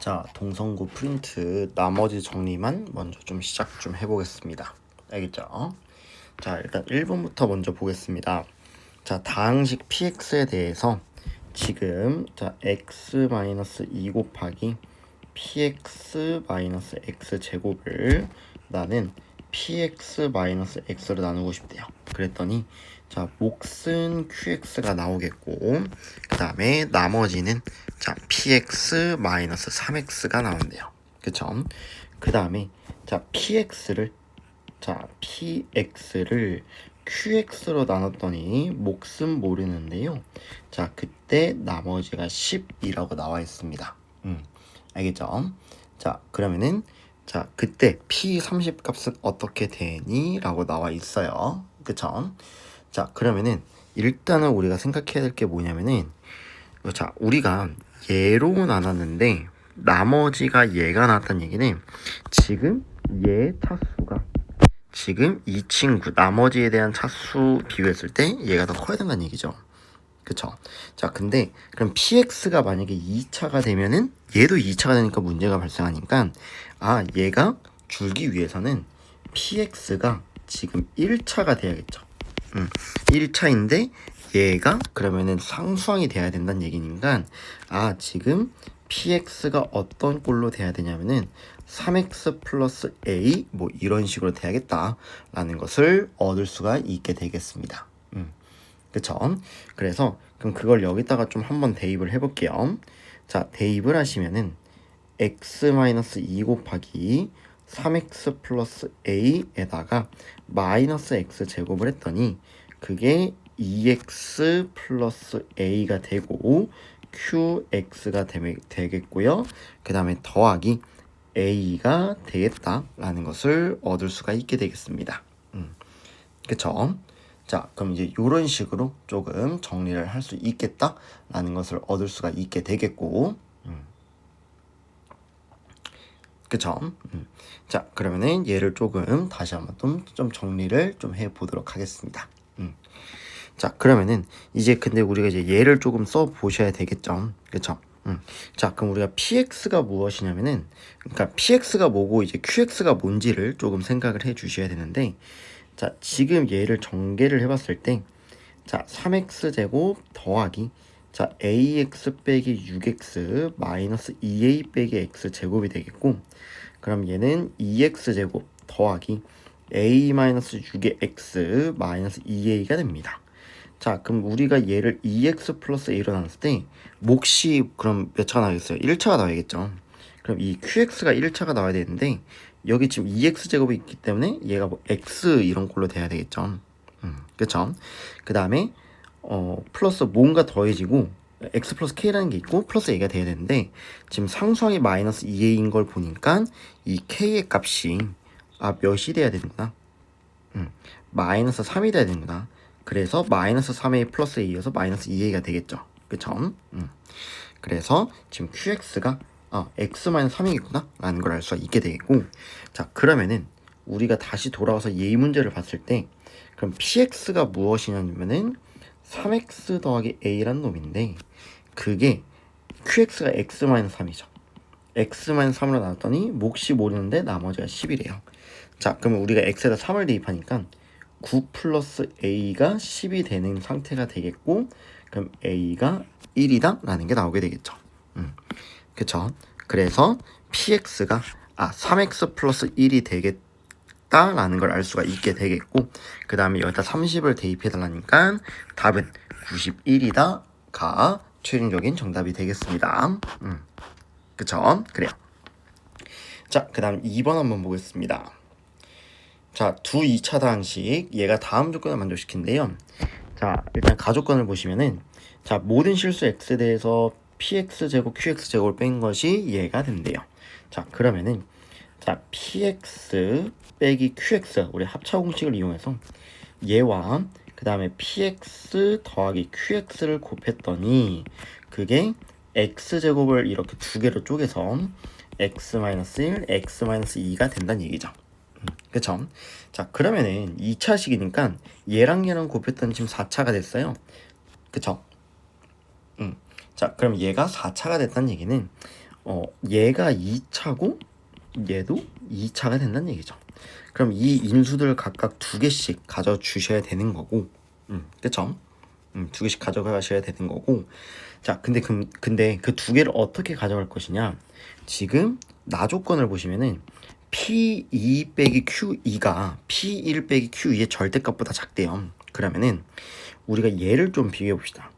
자, 동성구 프린트 나머지 정리만 먼저 좀 시작 좀 해보겠습니다. 알겠죠? 자, 일단 1번부터 먼저 보겠습니다. 자, 다항식 px에 대해서 지금 자 x-2 곱하기 px-x 제곱을 나는 px-x로 나누고 싶대요. 그랬더니 자 몫은 qx가 나오겠고 그 다음에 나머지는 자 px-3x가 나온대요. 그쵸? 그 다음에 자 px를 qx로 나눴더니 몫은 모르는데요. 자 그때 나머지가 10이라고 나와 있습니다. 알겠죠? 자 그러면은 자 그때 p30 값은 어떻게 되니? 라고 나와 있어요. 그쵸? 자 그러면은 일단은 우리가 생각해야 될 게 뭐냐면은 자 우리가 얘로 나눴는데 나머지가 얘가 나왔다는 얘기는 지금 얘 차수가 지금 이 친구 나머지에 대한 차수 비교했을 때 얘가 더 커야 된다는 얘기죠. 그쵸? 자 근데 그럼 px가 만약에 2차가 되면은 얘도 2차가 되니까 문제가 발생하니까 아 얘가 줄기 위해서는 px가 지금 1차가 돼야겠죠. 1차인데 얘가 그러면은 상수항이 돼야 된다는 얘기니까 아 지금 px가 어떤 꼴로 돼야 되냐면은 3x 플러스 a 뭐 이런 식으로 돼야겠다 라는 것을 얻을 수가 있게 되겠습니다. 그쵸? 그래서 그럼 그걸 여기다가 좀 한번 대입을 해볼게요. 자 대입을 하시면은 x-2 곱하기 3x 플러스 a에다가 마이너스 x 제곱을 했더니 그게 2x 플러스 a가 되고 qx가 되겠고요. 그 다음에 더하기 a가 되겠다라는 것을 얻을 수가 있게 되겠습니다. 그쵸? 자 그럼 이제 이런 식으로 조금 정리를 할 수 있겠다라는 것을 얻을 수가 있게 되겠고 그쵸? 자 그러면은 얘를 조금 다시 한번 좀 정리를 좀 해보도록 하겠습니다. 자 그러면은 이제 근데 우리가 이제 얘를 조금 써 보셔야 되겠죠. 그쵸? 자 그럼 우리가 px가 무엇이냐면은 그러니까 px가 뭐고 이제 qx가 뭔지를 조금 생각을 해 주셔야 되는데 자 지금 얘를 전개를 해봤을 때 자 3x 제곱 더하기 자 ax 빼기 6x 마이너스 2a 빼기 x 제곱이 되겠고 그럼 얘는 2x 제곱 더하기 a 마이너스 6의 x 마이너스 2a가 됩니다. 자 그럼 우리가 얘를 2x 플러스 a로 나눴을 때 몫이 그럼 몇 차가 나오겠어요? 1차가 나와야겠죠. 그럼 이 qx가 1차가 나와야 되는데 여기 지금 2x 제곱이 있기 때문에 얘가 뭐 x 이런 꼴로 돼야 되겠죠. 그쵸? 그 다음에 플러스 뭔가 더해지고 x 플러스 k라는 게 있고 플러스 a가 돼야 되는데 지금 상수항이 마이너스 2a인 걸 보니까 이 k의 값이 몇이 돼야 되는구나. 마이너스 3이 돼야 되는구나. 그래서 마이너스 3a 플러스 a여서 마이너스 2a가 되겠죠. 그쵸? 그래서 지금 qx가 x-3이겠구나 라는 걸 알 수가 있게 되겠고 자 그러면은 우리가 다시 돌아와서 얘 문제를 봤을 때 그럼 px가 무엇이냐면은 3x 더하기 a란 놈인데 그게 qx가 x-3이죠. x-3으로 나눴더니 몫이 모르는데 나머지가 10이래요. 자 그러면 우리가 x에다 3을 대입하니까 9 플러스 a가 10이 되는 상태가 되겠고 그럼 a가 1이다 라는 게 나오게 되겠죠. 그쵸? 그래서 px가 3x 플러스 1이 되겠다라는 걸 알 수가 있게 되겠고 그 다음에 여기다 30을 대입해 달라니까 답은 91이다가 최종적인 정답이 되겠습니다. 그쵸? 그래요. 자, 그 다음 2번 한번 보겠습니다. 자, 두 2차 다항식 얘가 다음 조건을 만족시킨대요. 자, 일단 가조건을 보시면은 자, 모든 실수 x에 대해서 px제곱 qx제곱을 뺀 것이 얘가 된대요. 자 그러면은 자 px 빼기 qx 우리 합차 공식을 이용해서 얘와 그 다음에 px 더하기 qx를 곱했더니 그게 x제곱을 이렇게 두 개로 쪼개서 x-1, x-2가 된다는 얘기죠. 그쵸? 자 그러면은 2차식이니까 얘랑 얘랑 곱했더니 지금 4차가 됐어요. 그쵸? 자 그럼 얘가 4차가 됐다는 얘기는 얘가 2차고 얘도 2차가 된다는 얘기죠. 그럼 이 인수들을 각각 2개씩 가져주셔야 되는 거고, 그쵸? 2개씩 가져가셔야 되는 거고. 자, 근데 그 2개를 어떻게 가져갈 것이냐? 지금 나 조건을 보시면은 P2 빼기 Q2가 P1 빼기 Q2의 절대값보다 작대요. 그러면은 우리가 얘를 좀 비교해 봅시다.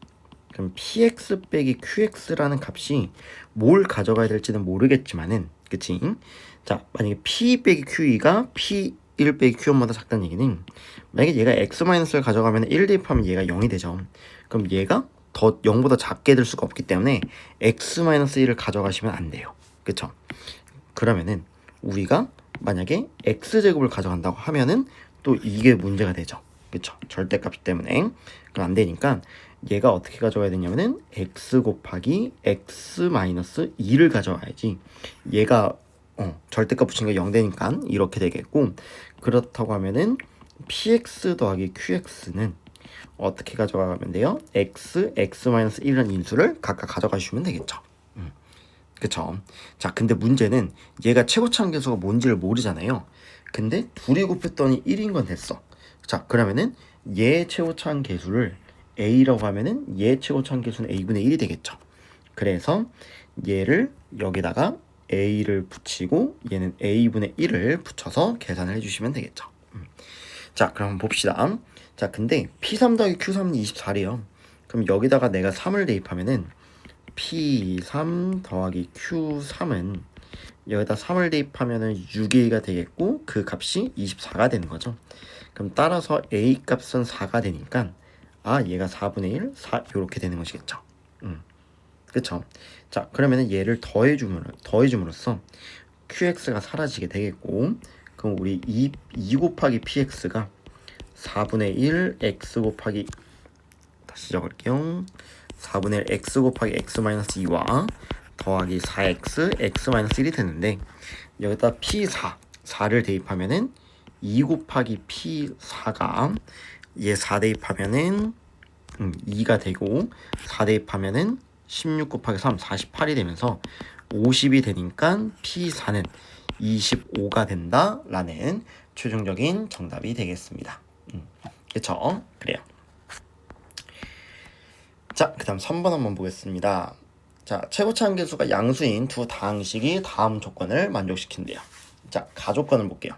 그럼 PX 빼기 QX라는 값이 뭘 가져가야 될지는 모르겠지만은, 그치? 자, 만약에 P 빼기 Q2가 P1 빼기 Q1보다 작다는 얘기는, 만약에 얘가 X-를 가져가면 1 대입하면 얘가 0이 되죠. 그럼 얘가 더 0보다 작게 될 수가 없기 때문에 X-1을 가져가시면 안 돼요. 그쵸? 그러면은 우리가 만약에 X제곱을 가져간다고 하면은 또 이게 문제가 되죠. 그쵸? 절대값 때문에. 그럼 안 되니까 얘가 어떻게 가져가야 되냐면은 x 곱하기 x 마이너스 2를 가져와야지. 얘가 절대값 붙이는 게 0 되니까 이렇게 되겠고, 그렇다고 하면은 px 더하기 qx는 어떻게 가져가면 돼요? x, x 마이너스 1이라는 인수를 각각 가져가시면 되겠죠. 그쵸? 자, 근데 문제는 얘가 최고차항 계수가 뭔지를 모르잖아요. 근데 둘이 곱했더니 1인 건 됐어. 자, 그러면은 얘 최고차항 계수를 a라고 하면은 얘 최고차항 계수는 a분의 1이 되겠죠. 그래서 얘를 여기다가 a를 붙이고 얘는 a분의 1을 붙여서 계산을 해주시면 되겠죠. 자, 그럼 봅시다. 자, 근데 p3 더하기 q3은 24래요. 그럼 여기다가 내가 3을 대입하면은 P3 더하기 Q3은 여기다 3을 대입하면은 6A가 되겠고, 그 값이 24가 되는 거죠. 그럼 따라서 A 값은 4가 되니까 얘가 4분의 1, 4 이렇게 되는 것이겠죠. 그쵸? 자, 그러면은 얘를 더해줌으로써 QX가 사라지게 되겠고, 그럼 우리 2 곱하기 PX가 4분의 1 X 곱하기, 다시 적을게요. 4분의 1 x 곱하기 x 마이너스 2와 더하기 4x x 마이너스 1이 되는데, 여기다 p4 4를 대입하면은 2 곱하기 p4가 얘 4 대입하면은 2가 되고, 4 대입하면은 16 곱하기 3 48이 되면서 50이 되니까 p4는 25가 된다라는 최종적인 정답이 되겠습니다. 그쵸? 그래요. 자, 그 다음 3번 한번 보겠습니다. 자, 최고차항 계수가 양수인 두 다항식이 다음 조건을 만족시킨대요. 자, 가조건을 볼게요.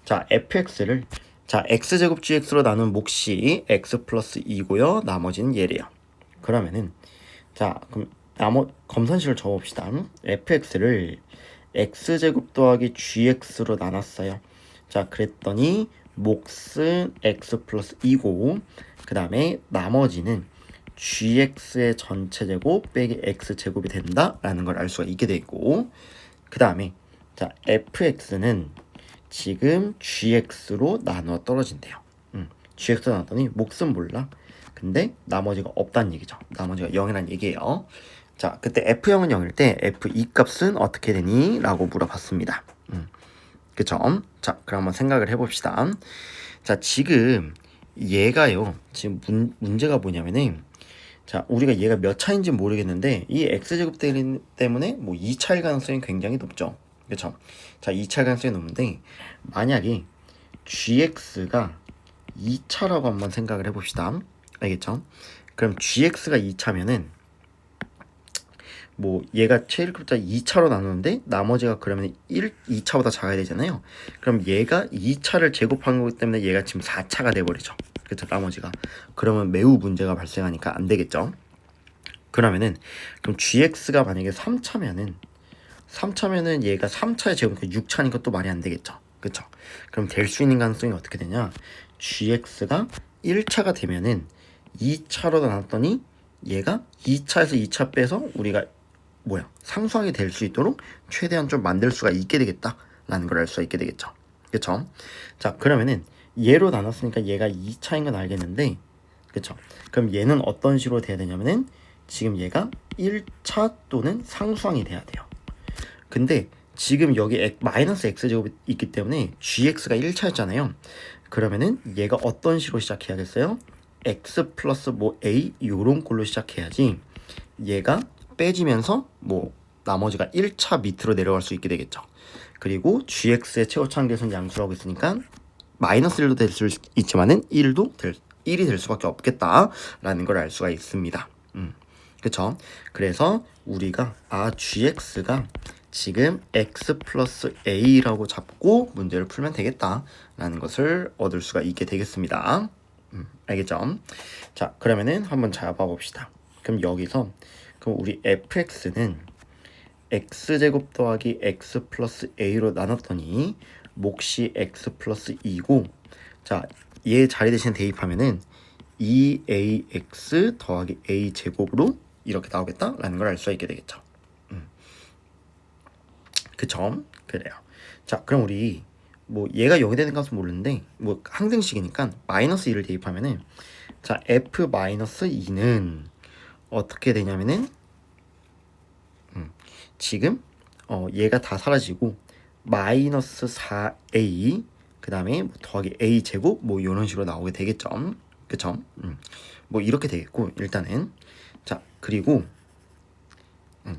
자, fx를 x제곱 gx로 나눈 몫이 x 플러스 2고요. 나머지는 얘래요. 그러면은 자, 그럼 검산식을 적어봅시다. fx를 x제곱 더하기 gx로 나눴어요. 자, 그랬더니 몫은 x 플러스 2고, 그 다음에 나머지는 gx의 전체 제곱 빼기 x 제곱이 된다라는 걸 알 수가 있게 되고, 그 다음에 자, fx는 지금 gx로 나누어 떨어진대요. gx로 나눴더니 몫은 몰라. 근데 나머지가 없다는 얘기죠. 나머지가 0이라는 얘기예요. 자, 그때 f0은 0일 때 f2 값은 어떻게 되니? 라고 물어봤습니다. 그쵸? 자, 그럼 한번 생각을 해봅시다. 자, 지금 얘가요, 지금 문제가 뭐냐면은, 자, 우리가 얘가 몇 차인지 모르겠는데 이 x제곱 때문에 뭐 2차일 가능성이 굉장히 높죠. 그렇죠? 자, 2차일 가능성이 높은데, 만약에 gx가 2차라고 한번 생각을 해봅시다. 알겠죠? 그럼 gx가 2차면은 뭐 얘가 최일급자 2차로 나누는데 나머지가 그러면 2차보다 작아야 되잖아요. 그럼 얘가 2차를 제곱한 거기 때문에 얘가 지금 4차가 돼버리죠. 그쵸? 나머지가. 그러면 매우 문제가 발생하니까 안 되겠죠. 그러면은 그럼 gx가 만약에 3차면은 얘가 3차의 제곱이니까 6차니까 또 말이 안 되겠죠. 그쵸? 그럼 될 수 있는 가능성이 어떻게 되냐? gx가 1차가 되면은 2차로 나눴더니 얘가 2차에서 2차 빼서 우리가 상수하게 될 수 있도록 최대한 좀 만들 수가 있게 되겠다라는 걸 알 수가 있게 되겠죠. 그쵸? 자, 그러면은 얘로 나눴으니까 얘가 2차인 건 알겠는데, 그쵸? 그럼 얘는 어떤 식으로 돼야 되냐면은 지금 얘가 1차 또는 상수항이 돼야 돼요. 근데 지금 여기 마이너스 x제곱이 있기 때문에 gx가 1차였잖아요. 그러면은 얘가 어떤 식으로 시작해야겠어요? x 플러스 뭐 a 요런 꼴로 시작해야지 얘가 빼지면서 뭐 나머지가 1차 밑으로 내려갈 수 있게 되겠죠. 그리고 gx의 최고차항계수는 양수라고 있으니까 마이너스 1도 될 수 있지만은 1이 될 수밖에 없겠다라는 걸 알 수가 있습니다. 그쵸? 그래서 우리가 gx가 지금 x 플러스 a라고 잡고 문제를 풀면 되겠다라는 것을 얻을 수가 있게 되겠습니다. 알겠죠? 자, 그러면은 한번 잡아봅시다. 그럼 여기서 그럼 우리 fx는 x제곱 더하기 x 플러스 a로 나눴더니 몫이 x 플러스 2고, 자, 얘 자리 대신 대입하면은 2ax 더하기 a제곱으로 이렇게 나오겠다라는 걸 알 수가 있게 되겠죠. 그쵸? 그래요. 자, 그럼 우리 뭐 얘가 0이 되는 값은 모르는데 뭐 항등식이니까 마이너스 2를 대입하면은, 자, f 마이너스 2는 어떻게 되냐면은 지금 얘가 다 사라지고 마이너스 4a 그 다음에 뭐 더하기 a 제곱 뭐 이런 식으로 나오게 되겠죠. 그쵸? 뭐 이렇게 되겠고, 일단은 자, 그리고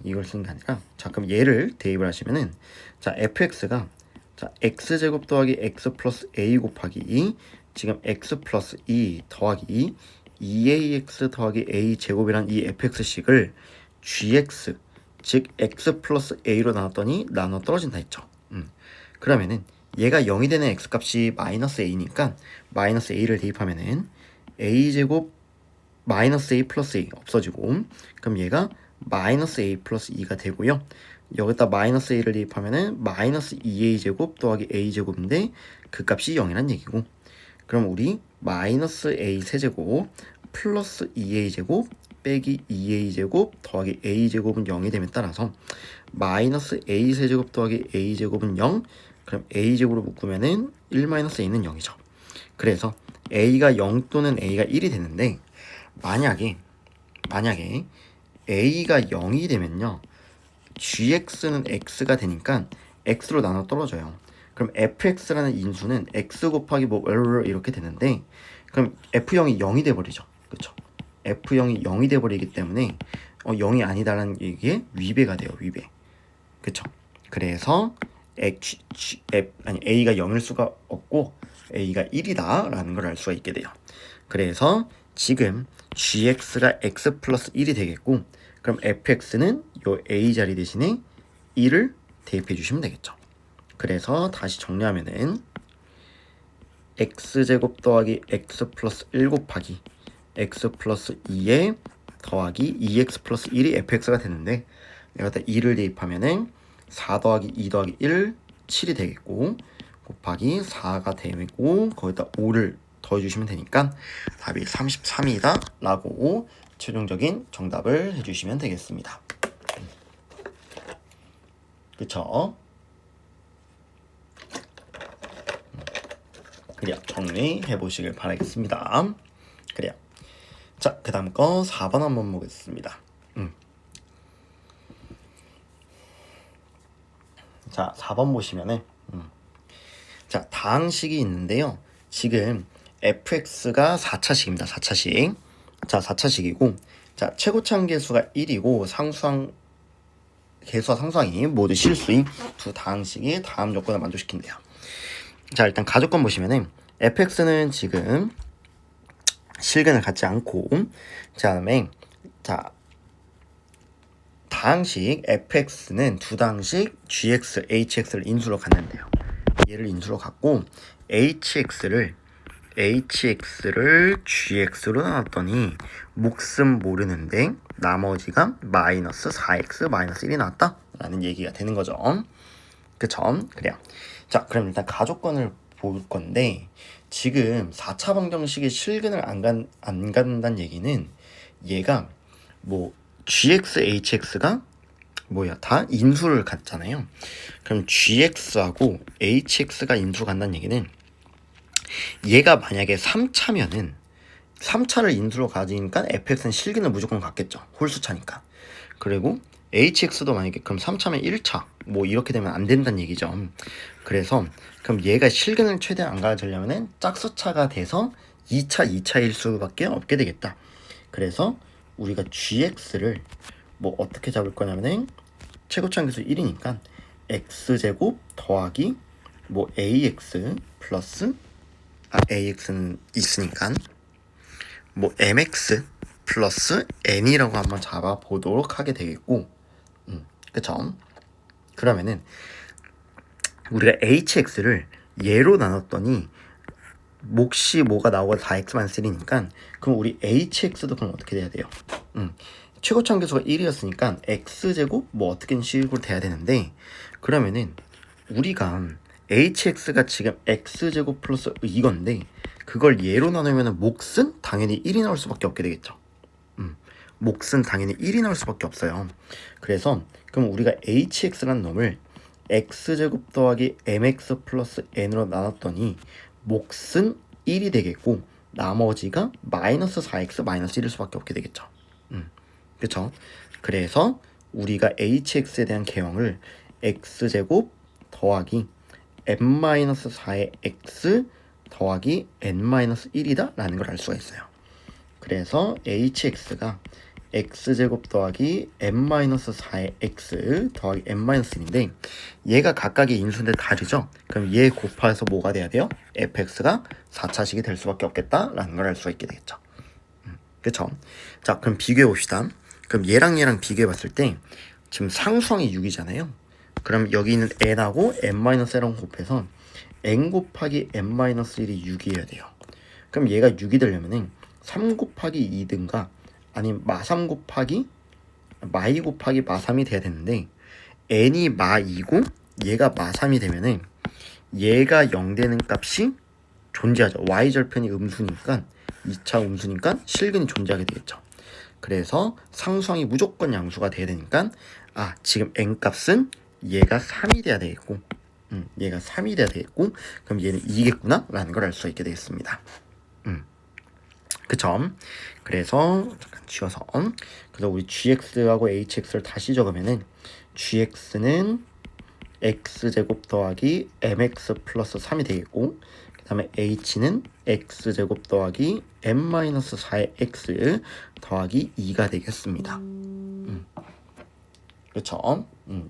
이걸 쓰는 게 아니라, 자, 그럼 얘를 대입을 하시면은, 자, fx가 자 x제곱 더하기 x 플러스 a 곱하기 지금 x 플러스 2 더하기 2ax 더하기 a 제곱이란 이 fx식을 gx 즉 x 플러스 a로 나눴더니 나눠 떨어진다 했죠. 그러면은 얘가 0이 되는 x 값이 마이너스 a니까 마이너스 a를 대입하면은 a 제곱 마이너스 a 플러스 a 없어지고, 그럼 얘가 마이너스 a 플러스 2가 되고요. 여기다 마이너스 a를 대입하면은 마이너스 2a 제곱 더하기 a 제곱인데 그 값이 0이란 얘기고, 그럼 우리 마이너스 a 세제곱 플러스 2a 제곱 빼기 2a 제곱 더하기 a 제곱은 0이 됨에 따라서 마이너스 a 세제곱 더하기 a 제곱은 0, 그럼 a 제곱으로 묶으면은 1 마이너스 a는 0이죠. 그래서 a가 0 또는 a가 1이 되는데, 만약에 a가 0이 되면요, gx는 x가 되니까 x로 나눠 떨어져요. 그럼 fx라는 인수는 x 곱하기 뭐 이렇게 되는데, 그럼 f0이 0이 돼버리죠. 그쵸? f0이 0이 돼버리기 때문에 0이 아니다라는 얘기에 위배가 돼요. 위배. 그쵸? 그래서 a가 0일 수가 없고 a가 1이다 라는 걸 알 수가 있게 돼요. 그래서 지금 gx가 x 플러스 1이 되겠고, 그럼 fx는 요 a 자리 대신에 1을 대입해 주시면 되겠죠. 그래서 다시 정리하면은 x제곱 더하기 x 플러스 1 곱하기 x 플러스 2에 더하기 2x 플러스 1이 fx가 되는데, 여기다 2를 대입하면은 4 더하기 2 더하기 1 7이 되겠고, 곱하기 4가 되고 거기다 5를 더해주시면 되니까 답이 33이다 라고 최종적인 정답을 해주시면 되겠습니다. 그쵸? 그래요. 정리해 보시길 바라겠습니다. 그래요. 자, 그 다음 거 4번 한번 보겠습니다. 자, 4번 보시면은 자, 다항식이 있는데요. 지금 fx가 4차식입니다. 4차식. 자, 4차식이고, 자, 최고차항 계수가 1이고 상수항 계수와 상수항이 모두 실수인 두 다항식이 다음 조건을 만족시킨대요. 자, 일단 가조건 보시면은 fx는 지금 실근을 갖지 않고, 자, 다음에 자, 다항식 fx는 두 다항식 gx, hx를 인수로 갖는데요. 얘를 인수로 갖고 hx를 gx로 나눴더니 몫은 모르는데 나머지가 마이너스 4x 마이너스 1이 나왔다 라는 얘기가 되는 거죠. 그쵸? 그래요. 자, 그럼 일단 가조건을 볼 건데, 지금 4차 방정식의 실근을 안 간다는 얘기는 얘가 뭐 gx, hx가 다 인수를 갖잖아요. 그럼 gx하고 hx가 인수 간다는 얘기는 얘가 만약에 3차면은 3차를 인수로 가지니까 fx는 실근을 무조건 갖겠죠. 홀수차니까. 그리고 hx도 만약에 그럼 3차면 1차 뭐 이렇게 되면 안 된다는 얘기죠. 그래서 그럼 얘가 실근을 최대한 안 가지려면은 짝수차가 돼서 2차일 수밖에 없게 되겠다. 그래서 우리가 gx를 뭐 어떻게 잡을 거냐면은 최고차항계수 1이니까 x제곱 더하기 뭐 ax 플러스 ax는 있으니까 뭐 mx 플러스 n이라고 한번 잡아보도록 하게 되겠고, 그쵸? 그러면은 우리가 hx를 예로 나눴더니 몫이 뭐가 나오고 다 x-3니까 그럼 우리 hx도 그럼 어떻게 돼야 돼요? 최고차항계수가 1이었으니까 x제곱 뭐 어떻게 식으로 돼야 되는데, 그러면은 우리가 hx가 지금 x제곱 플러스 이건데 그걸 예로 나누면 몫은 당연히 1이 나올 수밖에 없게 되겠죠. 몫은 당연히 1이 나올 수밖에 없어요. 그래서 그럼 우리가 hx라는 놈을 x제곱 더하기 mx 플러스 n으로 나눴더니 몫은 1이 되겠고 나머지가 마이너스 4x 마이너스 1일 수밖에 없게 되겠죠. 그쵸? 그래서 우리가 hx에 대한 개형을 x제곱 더하기 n-4의 x 더하기 n-1이다 라는 걸 알 수가 있어요. 그래서 hx가 x제곱 더하기 n-4의 x 더하기 n-1인데 얘가 각각의 인수인데 다르죠? 그럼 얘 곱해서 뭐가 돼야 돼요? fx가 4차식이 될 수밖에 없겠다라는 걸 알 수가 있게 되겠죠. 그쵸? 자, 그럼 비교해 봅시다. 그럼 얘랑 비교해 봤을 때 지금 상수항이 6이잖아요. 그럼 여기 있는 n하고 n-1랑 곱해서 n 곱하기 n-1이 6이어야 돼요. 그럼 얘가 6이 되려면은 3 곱하기 2든가 아니면 마3 곱하기 마2 곱하기 마3이 돼야 되는데 n이 마2고 얘가 마3이 되면은 얘가 0 되는 값이 존재하죠. y절편이 음수니까 2차 음수니까 실근이 존재하게 되겠죠. 그래서 상수항이 무조건 양수가 돼야 되니까 지금 n값은 얘가 3이 돼야 되겠고 얘가 3이 돼야 되겠고 그럼 얘는 2겠구나 라는 걸 알 수 있게 되겠습니다. 그쵸? 그래서 잠깐 지워서 그래서 우리 gx하고 hx를 다시 적으면은 gx는 x제곱 더하기 mx 플러스 3이 되겠고 그 다음에 h는 x제곱 더하기 n-4의 x 더하기 2가 되겠습니다. 그렇죠?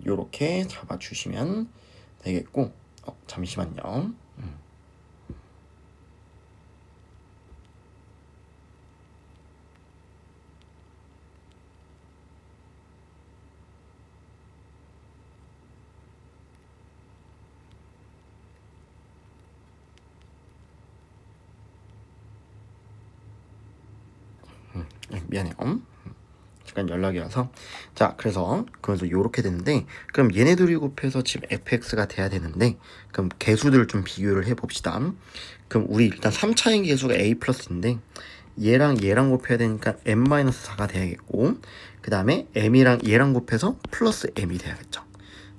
요렇게 잡아주시면 되겠고 잠시만요. 미안해요. 잠깐 연락이 와서. 자, 그래서 요렇게 되는데 그럼 얘네들이 곱해서 지금 fx가 돼야 되는데 그럼 개수들을 좀 비교를 해봅시다. 그럼 우리 일단 3차인 개수가 a 플러스인데 얘랑 곱해야 되니까 n-4가 돼야겠고 그 다음에 m이랑 얘랑 곱해서 플러스 m이 돼야겠죠.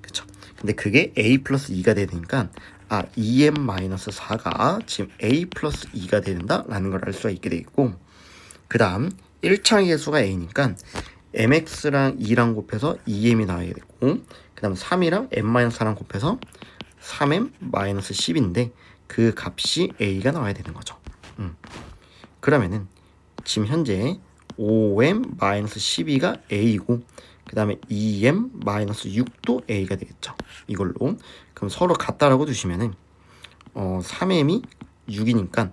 그쵸? 근데 그게 a 플러스 2가 되니까 2m-4가 지금 a 플러스 2가 된다라는 걸 알 수가 있게 되겠고 그 다음 1차의 개수가 a니까 mx랑 2랑 곱해서 2m이 나와야 되고 그 다음 3이랑 n-4랑 곱해서 3m-10인데 그 값이 a가 나와야 되는 거죠. 그러면은 지금 현재 5m-12가 a이고 그 다음에 2m-6도 a가 되겠죠. 이걸로 그럼 서로 같다라고 두시면은 3m이 6이니까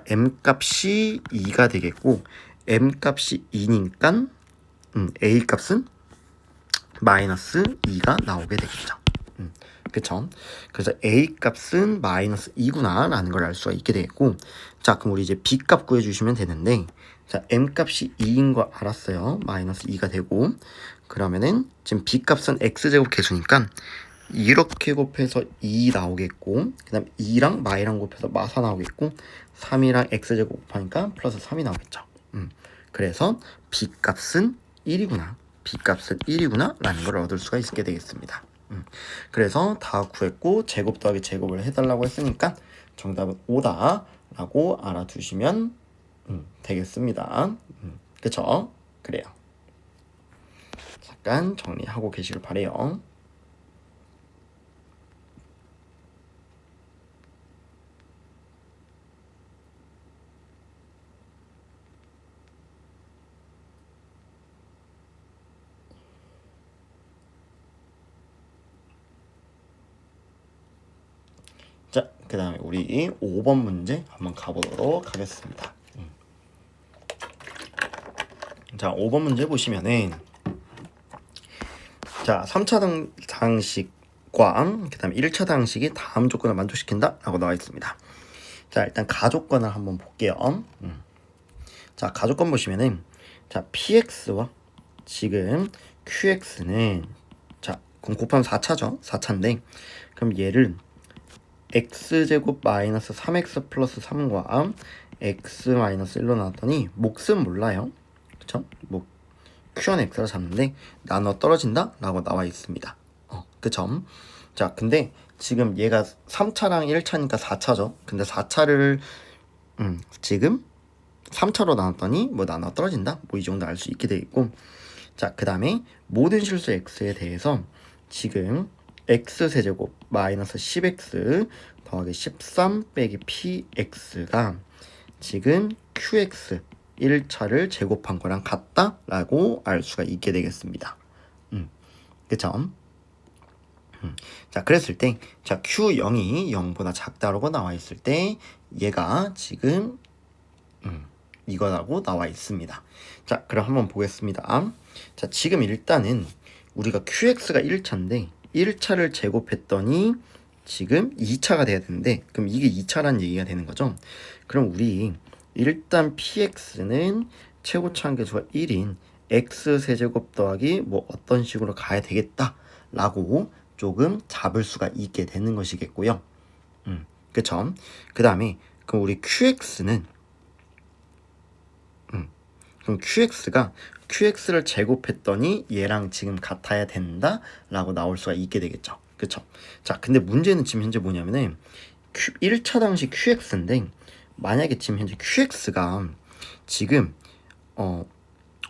m 값이 2가 되겠고 m 값이 2니까 a 값은 마이너스 2가 나오게 되겠죠. 그쵸? 그래서 a 값은 마이너스 2구나 라는 걸 알 수가 있게 되겠고 자 그럼 우리 이제 b 값 구해주시면 되는데 자 m 값이 2인 거 알았어요. 마이너스 2가 되고 그러면은 지금 b 값은 x제곱 개수니까 이렇게 곱해서 2 나오겠고 그 다음 2랑 마이랑 곱해서 마4 나오겠고 3이랑 x제곱 곱하니까 플러스 3이 나오겠죠. 그래서 b값은 1이구나 b값은 1이구나 라는 걸 얻을 수가 있게 되겠습니다. 그래서 다 구했고 제곱 더하기 제곱을 해달라고 했으니까 정답은 5다 라고 알아두시면 되겠습니다. 그쵸? 그래요. 잠깐 정리하고 계시길 바래요. 그 다음에 우리 5번 문제 한번 가보도록 하겠습니다. 자, 5번 문제 보시면은 자, 3차 당식과 그 다음에 1차 당식이 다음 조건을 만족시킨다 라고 나와 있습니다. 자, 일단 가조건을 한번 볼게요. 자, 가조건 보시면은 자, px와 지금 qx는 자, 그럼 곱하면 4차죠. 4차인데 그럼 얘를 x제곱 마이너스 3x 플러스 3과 x 마이너스 1로 나왔더니 몫은 몰라요. 그쵸? 뭐 q는 x라 잡는데 나눠 떨어진다 라고 나와 있습니다. 그쵸? 자, 근데 지금 얘가 3차랑 1차니까 4차죠. 근데 4차를 지금 3차로 나눴더니 뭐 나눠 떨어진다? 뭐 이 정도 알 수 있게 돼 있고, 자, 그 다음에 모든 실수 x에 대해서 지금 x세제곱 마이너스 10x 더하기 13 빼기 px가 지금 qx 1차를 제곱한 거랑 같다라고 알 수가 있게 되겠습니다. 그쵸? 자, 그랬을 때, 자, Q0이 0보다 작다라고 나와 있을 때, 얘가 지금, 이거라고 나와 있습니다. 자, 그럼 한번 보겠습니다. 자, 지금 일단은 우리가 QX가 1차인데, 1차를 제곱했더니, 지금 2차가 돼야 되는데, 그럼 이게 2차란 얘기가 되는 거죠? 그럼 우리, 일단 PX는 최고차 한계수가 1인 X세제곱 더하기 뭐 어떤 식으로 가야 되겠다라고 조금 잡을 수가 있게 되는 것이겠고요. 그쵸? 그 다음에 그럼 우리 QX는 그럼 QX를 제곱했더니 얘랑 지금 같아야 된다라고 나올 수가 있게 되겠죠. 그쵸? 자, 근데 문제는 지금 현재 뭐냐면은 1차 당시 QX인데 만약에 지금 현재 QX가 지금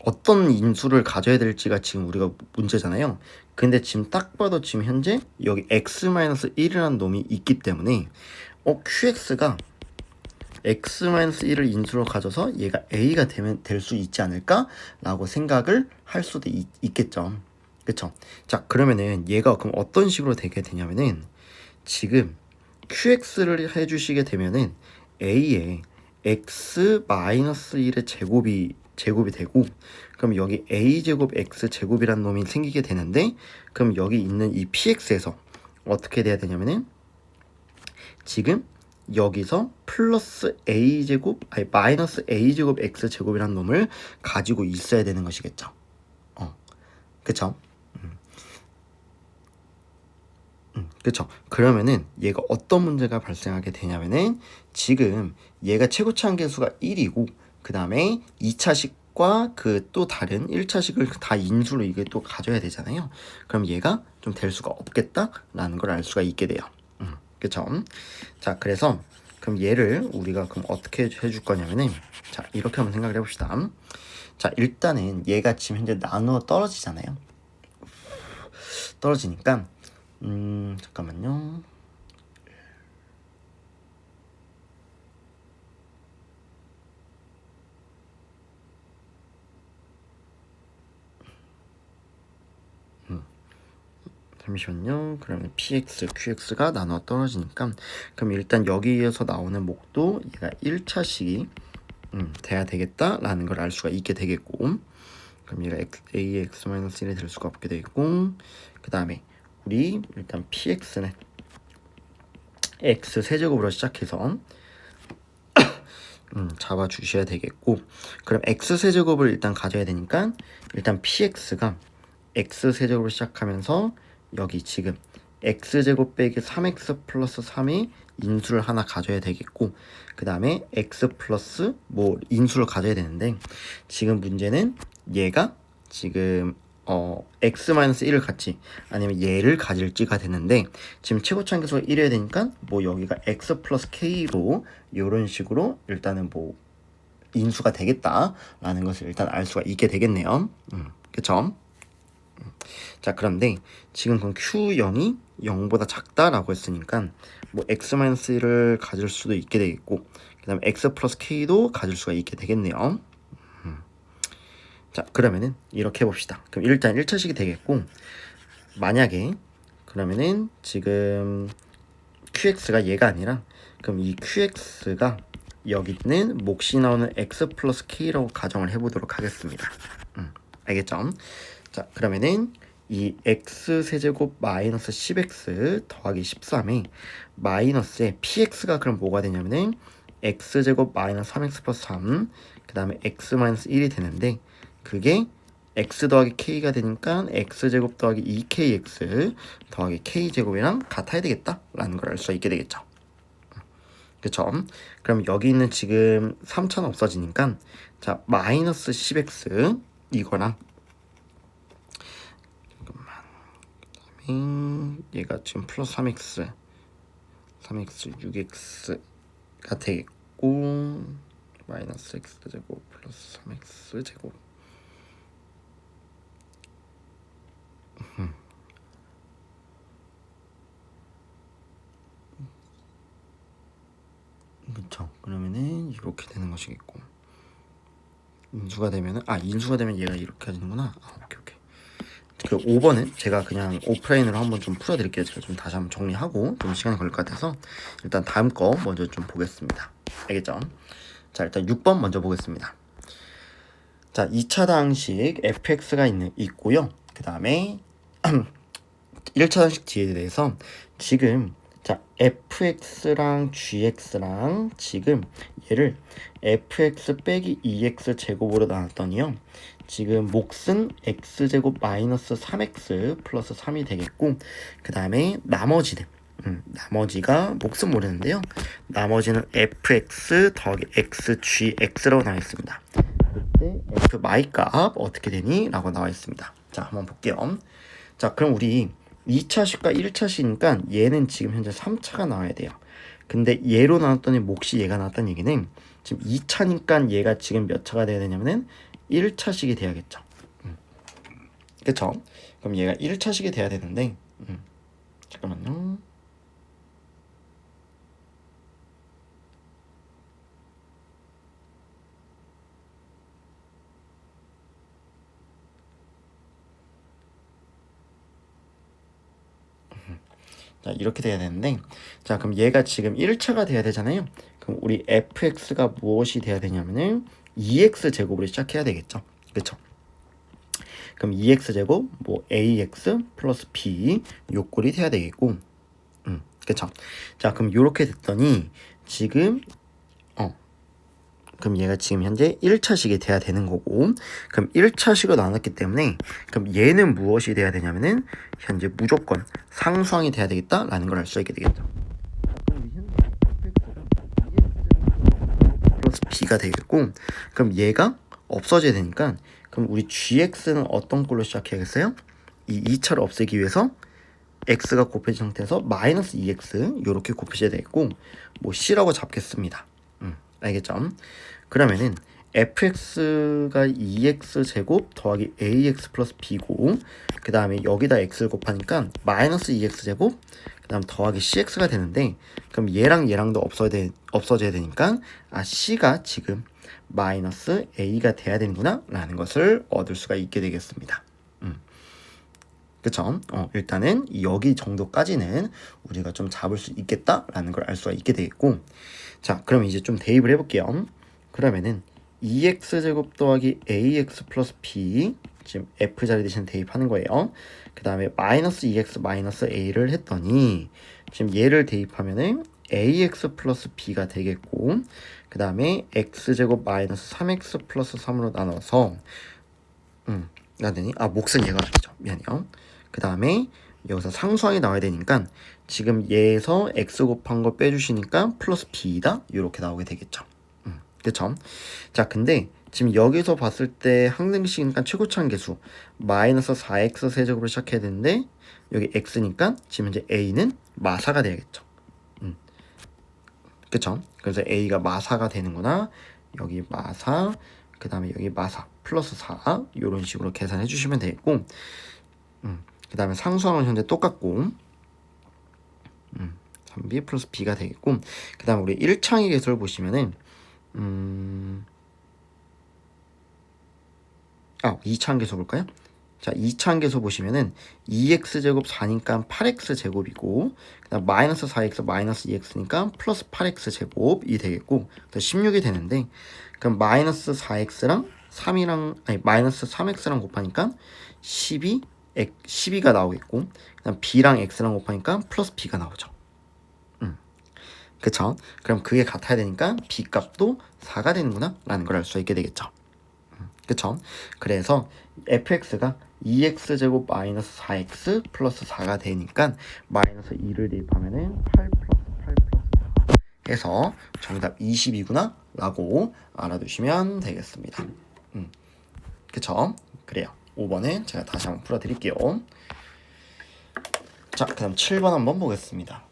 어떤 인수를 가져야 될지가 지금 우리가 문제잖아요. 근데 지금 딱 봐도 지금 현재 여기 x-1이라는 놈이 있기 때문에 QX가 x-1을 인수로 가져서 얘가 a가 될 수 있지 않을까? 라고 생각을 할 수도 있겠죠. 그쵸? 자, 그러면은 얘가 그럼 어떤 식으로 되게 되냐면은 지금 qx를 해주시게 되면은 a에 x-1의 제곱이 되고, 그럼 여기 a제곱 x제곱이라는 놈이 생기게 되는데, 그럼 여기 있는 이 px에서 어떻게 돼야 되냐면은 지금 여기서 플러스 a제곱 아니 마이너스 a제곱 x제곱이라는 놈을 가지고 있어야 되는 것이겠죠. 그쵸? 그쵸? 그러면은 얘가 어떤 문제가 발생하게 되냐면은 지금 얘가 최고차 한계수가 1이고 그 다음에 2차식과 그 또 다른 1차식을 다 인수로 이게 또 가져야 되잖아요. 그럼 얘가 좀 될 수가 없겠다라는 걸 알 수가 있게 돼요. 그쵸? 자, 그래서 그럼 얘를 우리가 그럼 어떻게 해줄 거냐면은 자, 이렇게 한번 생각을 해봅시다. 자, 일단은 얘가 지금 현재 나누어 떨어지잖아요. 떨어지니까 잠깐만요. 잠시만요. 그러면 px, qx가 나눠 떨어지니까 그럼 일단 여기에서 나오는 목도 얘가 1차식이 돼야 되겠다라는 걸 알 수가 있게 되겠고, 그럼 얘가 a의 x-1이 될 수가 없게 되겠고, 그 다음에 우리 일단 px는 x 세제곱으로 시작해서 잡아주셔야 되겠고, 그럼 x 세제곱을 일단 가져야 되니까 일단 px가 x 세제곱으로 시작하면서 여기 지금 x제곱 빼기 3x 플러스 3의 인수를 하나 가져야 되겠고, 그 다음에 x 플러스 뭐 인수를 가져야 되는데 지금 문제는 얘가 지금 x-1을 갖지 아니면 얘를 가질지가 되는데 지금 최고차 한계수가 1이어야 되니까 뭐 여기가 x 플러스 k로 이런 식으로 일단은 뭐 인수가 되겠다라는 것을 일단 알 수가 있게 되겠네요. 그쵸? 자, 그런데 지금 그럼 Q0이 0보다 작다라고 했으니까 뭐 x-1을 가질 수도 있게 되겠고, 그 다음에 x 플러스 k도 가질 수가 있게 되겠네요. 자, 그러면은 이렇게 해봅시다. 그럼 일단 1차식이 되겠고, 만약에 그러면은 지금 qx가 얘가 아니라 그럼 이 qx가 여기 있는 몫이 나오는 x 플러스 k라고 가정을 해보도록 하겠습니다. 알겠죠? 자, 그러면은 이 x 세제곱 마이너스 10x 더하기 13에 마이너스에 px가 그럼 뭐가 되냐면은 x제곱 마이너스 3x 플러스 3, 그 다음에 x 마이너스 1이 되는데, 그게 x 더하기 k가 되니까 x제곱 더하기 2kx 더하기 k제곱이랑 같아야 되겠다라는 걸 알 수 있게 되겠죠. 그쵸? 그럼 여기 있는 지금 3차는 없어지니까, 자, 마이너스 10x 이거랑, 얘가 지금 플러스 3x 6x가 되겠고, 마이너스 x제곱 플러스 3x제곱. 그쵸. 그러면은 이렇게 되는 것이겠고, 인수가 되면은, 인수가 되면 얘가 이렇게 하는구나. 오케이. 그 5번은 제가 그냥 오프라인으로 한번 좀 풀어드릴게요. 제가 좀 다시 한번 정리하고 좀 시간이 걸릴 것 같아서 일단 다음 거 먼저 좀 보겠습니다. 알겠죠? 자, 일단 6번 먼저 보겠습니다. 자, 2차 당식 fx가 있고요. 그 다음에 1차 당식 뒤에 대해서 지금, 자, fx랑 gx랑 지금 얘를 fx 빼기 2x 제곱으로 나눴더니요, 지금 몫은 x제곱 마이너스 3x 플러스 3이 되겠고, 그 다음에 나머지는 나머지가 몫은 모르는데요, 나머지는 fx 더하기 xgx라고 나와 있습니다. 그때 f 마이 값 어떻게 되니? 라고 나와 있습니다. 자, 한번 볼게요. 자, 그럼 우리 2차식과 1차식이니까 얘는 지금 현재 3차가 나와야 돼요. 근데 얘로 나왔더니 몫이 얘가 나왔다는 얘기는 지금 2차니까 얘가 지금 몇 차가 돼야 되냐면은 1차식이 돼야겠죠. 그쵸? 그럼 얘가 1차식이 돼야 되는데, 잠깐만요. 자, 이렇게 돼야 되는데, 자, 그럼 얘가 지금 1차가 돼야 되잖아요. 그럼 우리 fx가 무엇이 돼야 되냐면은 2x 제곱으로 시작해야 되겠죠. 그쵸? 그럼 2x 제곱 뭐 ax 플러스 b 요 꼴이 돼야 되겠고, 그쵸? 자, 그럼 요렇게 됐더니 지금 그럼 얘가 지금 현재 1차식이 돼야 되는 거고, 그럼 1차식으로 나눴기 때문에 그럼 얘는 무엇이 돼야 되냐면은 현재 무조건 상수항이 돼야 되겠다라는 걸 알 수 있게 되겠죠. 플러스 b가 되겠고, 그럼 얘가 없어져야 되니까 그럼 우리 gx는 어떤 꼴로 시작해야겠어요? 이 2차를 없애기 위해서 x가 곱해진 상태에서 마이너스 2x 요렇게 곱해져야 되겠고, 뭐 c라고 잡겠습니다. 알겠죠? 그러면은 fx가 2x 제곱 더하기 ax 플러스 b고, 그 다음에 여기다 x를 곱하니까 마이너스 2x 제곱, 그 다음 더하기 cx가 되는데, 그럼 얘랑 얘랑도 없어져야 되니까 c가 지금 마이너스 a가 돼야 되는구나 라는 것을 얻을 수가 있게 되겠습니다. 그쵸? 일단은 여기 정도까지는 우리가 좀 잡을 수 있겠다라는 걸 알 수가 있게 되겠고, 자, 그럼 이제 좀 대입을 해볼게요. 그러면은 2x제곱 더하기 ax 플러스 b, 지금 f 자리 대신 대입하는 거예요. 그 다음에 마이너스 2x 마이너스 a를 했더니 지금 얘를 대입하면은 ax 플러스 b가 되겠고, 그 다음에 x제곱 마이너스 3x 플러스 3으로 나눠서 나되니? 몫은 얘가 되죠. 미안해요. 그 다음에 여기서 상수항이 나와야 되니까 지금 얘에서 x 곱한 거 빼주시니까 플러스 b다 이렇게 나오게 되겠죠. 그쵸? 자, 근데 지금 여기서 봤을 때 항등식이니까 최고차항계수 마이너스 4x 세제곱으로 시작해야 되는데 여기 x니까 지금 현재 a는 마사가 돼야겠죠. 그쵸? 그래서 a가 마사가 되는구나. 여기 마사, 그 다음에 여기 마사 플러스 4 이런 식으로 계산해 주시면 되겠고, 그 다음에 상수항은 현재 똑같고, 3b 플러스 b가 되겠고, 그 다음 우리 1차항의 계수를 보시면은 2차항 계수 볼까요? 자, 2차함계수 보시면은 2x제곱 4니까 8x제곱이고 그다음 마이너스 4x 마이너스 2x니까 플러스 8x제곱이 되겠고 16이 되는데 그럼 마이너스 4x랑 3이랑 아니 마이너스 3x랑 곱하니까 12가 나오겠고 그다음 b랑 x랑 곱하니까 플러스 b가 나오죠. 그쵸? 그럼 그게 같아야 되니까 b 값도 4가 되는구나 라는 걸 알 수 있게 되겠죠. 그쵸? 그래서 fx가 2x제곱 마이너스 4x 플러스 4가 되니까 마이너스 2를 대입하면은 8 플러스 8 플러스 4 해서 정답 20이구나 라고 알아두시면 되겠습니다. 그쵸? 그래요. 5번에 제가 다시 한번 풀어드릴게요. 자, 그 다음 7번 한번 보겠습니다.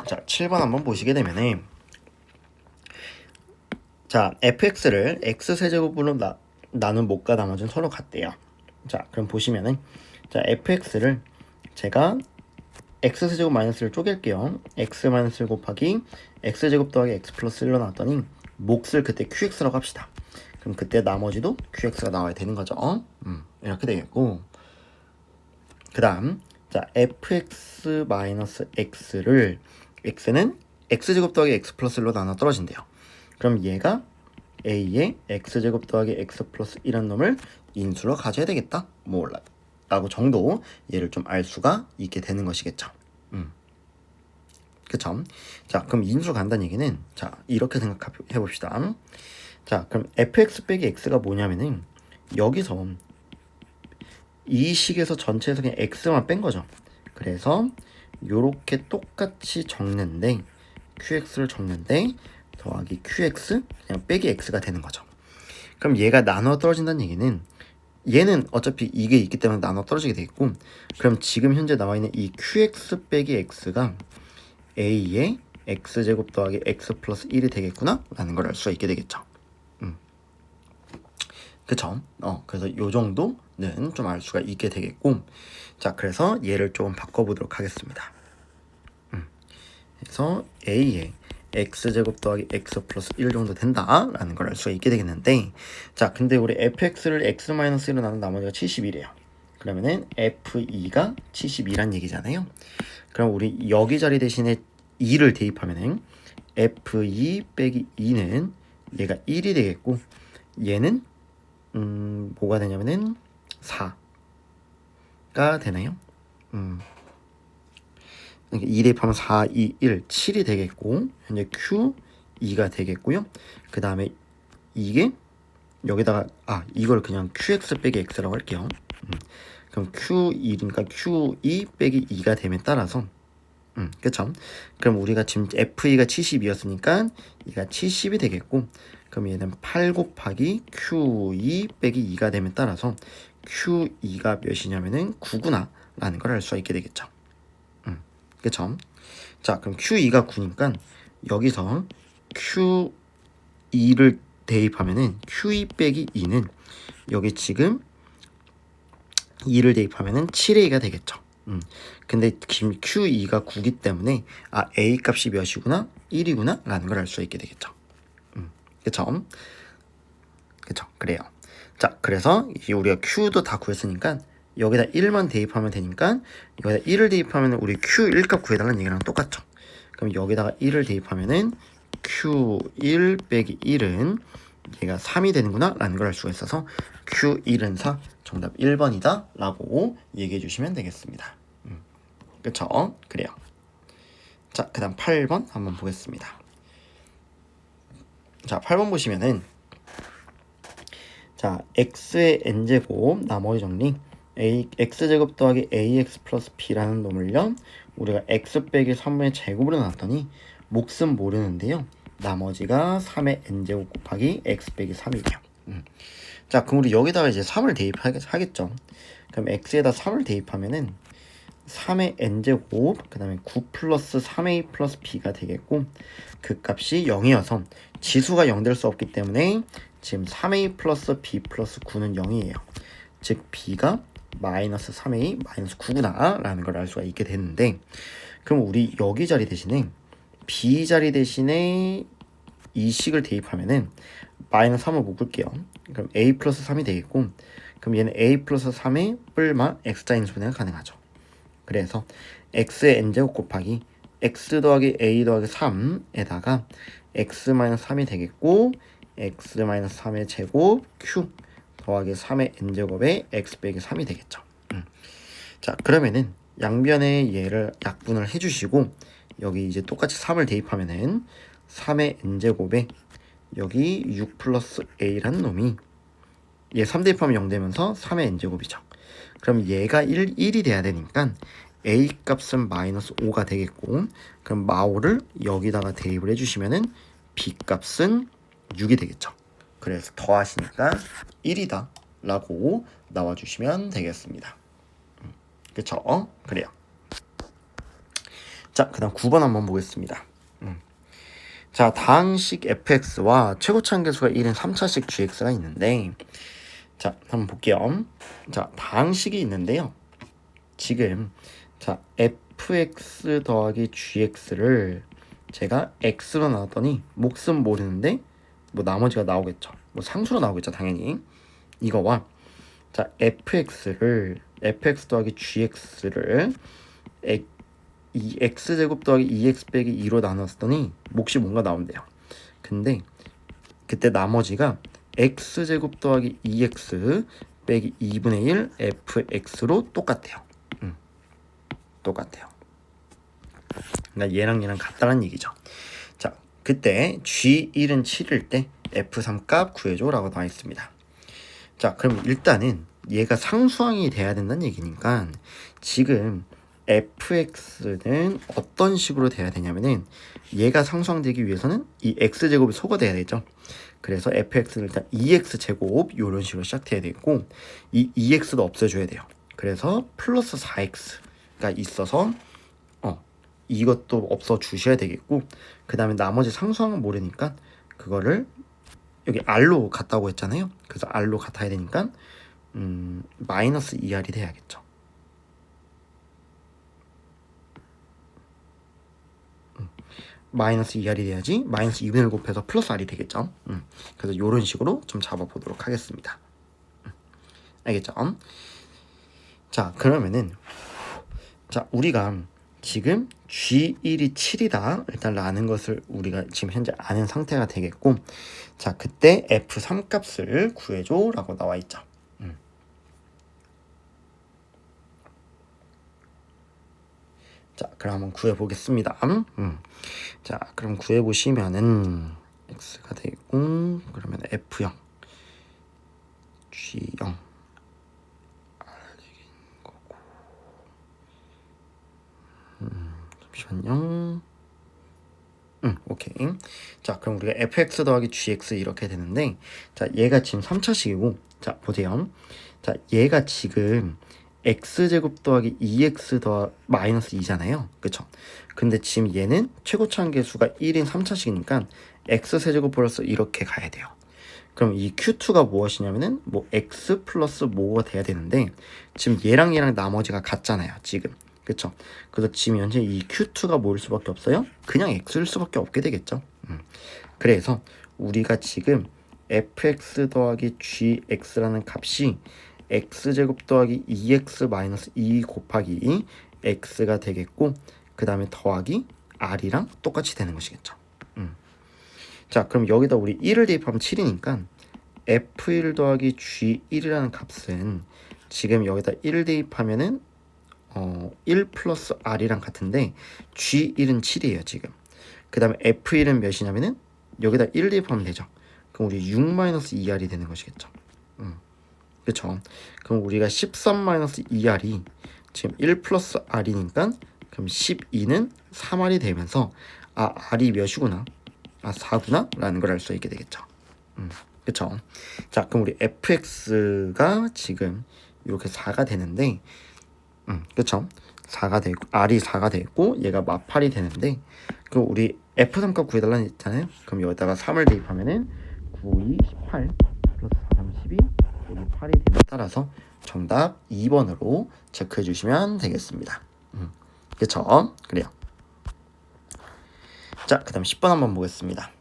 자, 7번 한번 보시게 되면은 자, fx를 x세제곱으로 나눈 목과 나머지는 서로 같대요. 자, 그럼 보시면은 자, fx를 제가 x세제곱 마이너스를 쪼갤게요. x 마이너스 1 곱하기 x제곱 더하기 x 플러스 1로 나왔더니 몫을 그때 qx라고 합시다. 그럼 그때 나머지도 qx가 나와야 되는 거죠. 이렇게 되겠고 그 다음 자, fx 마이너스 x를 x는 x제곱 더하기 x 플러스 1로 나눠 떨어진대요. 그럼 얘가 a의 x제곱 더하기 x 플러스 1한 놈을 인수로 가져야 되겠다. 뭐 라고 정도 얘를 좀 알 수가 있게 되는 것이겠죠. 그쵸? 자, 그럼 인수 간다는 얘기는 자, 이렇게 생각해 봅시다. 자, 그럼 fx 빼기 x가 뭐냐면은 여기서 이 식에서 전체에서 그냥 x만 뺀 거죠. 그래서 요렇게 똑같이 적는데 qx를 적는데 더하기 qx 그냥 빼기 x가 되는 거죠. 그럼 얘가 나눠 떨어진다는 얘기는 얘는 어차피 이게 있기 때문에 나눠 떨어지게 되겠고 그럼 지금 현재 나와 있는 이 qx 빼기 x가 a의 x제곱 더하기 x 플러스 1이 되겠구나 라는 걸 알 수가 있게 되겠죠. 그쵸? 그래서 요 정도는 좀 알 수가 있게 되겠고 자, 그래서 얘를 조금 바꿔보도록 하겠습니다. 그래서 a의 x제곱 더하기 x 플러스 1 정도 된다라는 걸 알 수가 있게 되겠는데 자, 근데 우리 fx를 x-1로 나눈 나머지가 71이에요. 그러면은 f2가 72란 얘기잖아요. 그럼 우리 여기 자리 대신에 2를 대입하면은 f2 빼기 2는 얘가 1이 되겠고 얘는 뭐가 되냐면은 4가 되나요? 2 대입하면 4, 2, 1, 7이 되겠고 현재 Q2가 되겠고요. 그 다음에 이게 여기다가 이걸 그냥 QX 빼기 X라고 할게요. 그럼 Q1이니까 Q2 빼기 2가 됨에 따라서 그쵸? 그럼 우리가 지금 F2가 72였으니까 얘가 70이 되겠고 그럼 얘는 8 곱하기 Q2 빼기 2가 됨에 따라서 Q2가 몇이냐면은 9구나 라는 걸 알 수가 있게 되겠죠. 그쵸? 자, 그럼 Q2가 9니까 여기서 Q2를 대입하면은 Q2 빼기 2는 여기 지금 2를 대입하면은 7A가 되겠죠. 근데 Q2가 9기 때문에 A 값이 몇이구나? 1이구나? 라는 걸 알 수 있게 되겠죠. 그쵸? 그쵸? 그래요. 자, 그래서 이제 우리가 Q도 다 구했으니까 여기다 1만 대입하면 되니까 여기다 1를 대입하면 우리 Q1 값 구해달라는 얘기랑 똑같죠. 그럼 여기다가 1을 대입하면은 Q1 빼기 1은 얘가 3이 되는구나 라는 걸 알 수가 있어서 Q1은 4 정답 1번이다 라고 얘기해 주시면 되겠습니다. 그쵸? 그래요. 자, 그 다음 8번 한번 보겠습니다. 자, 8번 보시면은 자, x의 n제곱 나머지 정리 x제곱 더하기 ax 플러스 b라는 놈을요 우리가 x 빼기 3의 제곱으로 나눴더니 몫은 모르는데요 나머지가 3의 n제곱 곱하기 x 빼기 3이래요. 자, 그럼 우리 여기다가 이제 3을 대입하겠죠. 그럼 x에다 3을 대입하면은 3의 n제곱 그 다음에 9 플러스 3a 플러스 b가 되겠고 그 값이 0이어서 지수가 0 될 수 없기 때문에 지금 3a 플러스 b 플러스 9는 0이에요. 즉 b가 마이너스 3a 마이너스 9구나 라는 걸 알 수가 있게 되는데 그럼 우리 여기 자리 대신에 b 자리 대신에 이 식을 대입하면은 마이너스 3을 묶을게요. 그럼 a 플러스 3이 되겠고, 그럼 얘는 a 플러스 3의 뿔마 x자인 소리가 가능하죠. 그래서 x의 n제곱 곱하기 x 더하기 a 더하기 3에다가 x 마이너스 3이 되겠고, x 마이너스 3의 제곱 q 더하기 3의 n제곱에 x 빼기 3이 되겠죠. 자, 그러면은 양변에 얘를 약분을 해주시고, 여기 이제 똑같이 3을 대입하면은 3의 n제곱에 여기 6 플러스 a라는 놈이 얘 3 대입하면 0 되면서 3의 n제곱이죠. 그럼 얘가 1이 돼야 되니까 a 값은 마이너스 5가 되겠고, 그럼 마오를 여기다가 대입을 해주시면은 b 값은 6이 되겠죠. 그래서 더하시니까 1이다 라고 나와주시면 되겠습니다. 그쵸? 그래요. 자, 그 다음 9번 한번 보겠습니다. 자, 다항식 fx와 최고차함계수가 1인 3차식 gx가 있는데, 자, 한번 볼게요. 자, 다항식이 있는데요. 지금 자, fx 더하기 gx를 제가 x로 나왔더니 몫은 모르는데 뭐 나머지가 나오겠죠. 뭐 상수로 나오겠죠, 당연히. 이거와 자, fx 더하기 gx를 이 x제곱 더하기 2x 빼기 2로 나눴더니 몫이 뭔가 나온대요. 근데 그때 나머지가 x제곱 더하기 2x 빼기 2분의 1 fx로 똑같대요. 똑같아요. 그러니까 얘랑 같다는 얘기죠. 자, 그때 g1은 7일 때 f3 값 구해줘 라고 나와 있습니다. 자, 그럼 일단은 얘가 상수항이 돼야 된다는 얘기니까 지금 fx는 어떤 식으로 돼야 되냐면은 얘가 상수항되기 위해서는 이 x제곱이 소거돼야 되죠. 그래서 fx는 일단 2x제곱 이런 식으로 시작돼야 되고, 이 2x도 없애줘야 돼요. 그래서 플러스 4x가 있어서 이것도 없어 주셔야 되겠고, 그 다음에 나머지 상수항은 모르니까 그거를 여기 r로 같다고 했잖아요. 그래서 r로 같아야 되니까 마이너스 2r이 돼야겠죠. 마이너스 2r이 돼야지 마이너스 2분의 1 곱해서 플러스 r이 되겠죠. 그래서 이런 식으로 좀 잡아보도록 하겠습니다. 알겠죠? 자, 그러면은 자, 우리가 지금 G1이 7이다 일단 라는 것을 우리가 지금 현재 아는 상태가 되겠고, 자, 그때 F3 값을 구해줘 라고 나와 있죠. 자, 그럼 한번 구해보겠습니다. 자, 그럼 구해보시면은 X가 되고, 그러면 F0 G0 잠시만요. 오케이. 자, 그럼 우리가 fx 더하기 gx 이렇게 되는데, 자, 얘가 지금 3차식이고, 자, 보세요. 자, 얘가 지금 x제곱 더하기 2x 더 마이너스 2잖아요. 그쵸? 근데 지금 얘는 최고차함계수가 1인 3차식이니까 x세제곱 플러스 이렇게 가야 돼요. 그럼 이 q2가 무엇이냐면은 뭐 x 플러스 뭐가 돼야 되는데, 지금 얘랑 나머지가 같잖아요, 지금. 그쵸? 그래서 지금 현재 이 q2가 뭐일 수밖에 없어요? 그냥 x일 수밖에 없게 되겠죠. 그래서 우리가 지금 fx 더하기 gx라는 값이 x제곱 더하기 2x 마이너스 2 곱하기 x가 되겠고, 그 다음에 더하기 r이랑 똑같이 되는 것이겠죠. 자, 그럼 여기다 우리 1을 대입하면 7이니까 f1 더하기 g1이라는 값은 지금 여기다 1 대입하면은 1 플러스 r이랑 같은데 g1은 7이에요 지금. 그 다음에 f1은 몇이냐면은 여기다 1 대입하면 되죠. 그럼 우리 6 마이너스 2r이 되는 것이겠죠. 그쵸? 그럼 우리가 13 마이너스 2r이 지금 1 플러스 r이니까 그럼 12는 3r이 되면서 r이 몇이구나, 4구나 라는 걸 알 수 있게 되겠죠. 그쵸? 자, 그럼 우리 fx가 지금 이렇게 4가 되는데, 그쵸? 4가 되고 r이 4가 되고 얘가 마팔이 되는데, 그럼 우리 f3 값 구해달라는 했잖아요. 그럼 여기다가 3을 대입하면은 9, 2, 18 플러스 4, 3, 12 여기 8이 되면 따라서 정답 2번으로 체크해 주시면 되겠습니다. 그쵸? 그래요. 자, 그 다음 10번 한번 보겠습니다.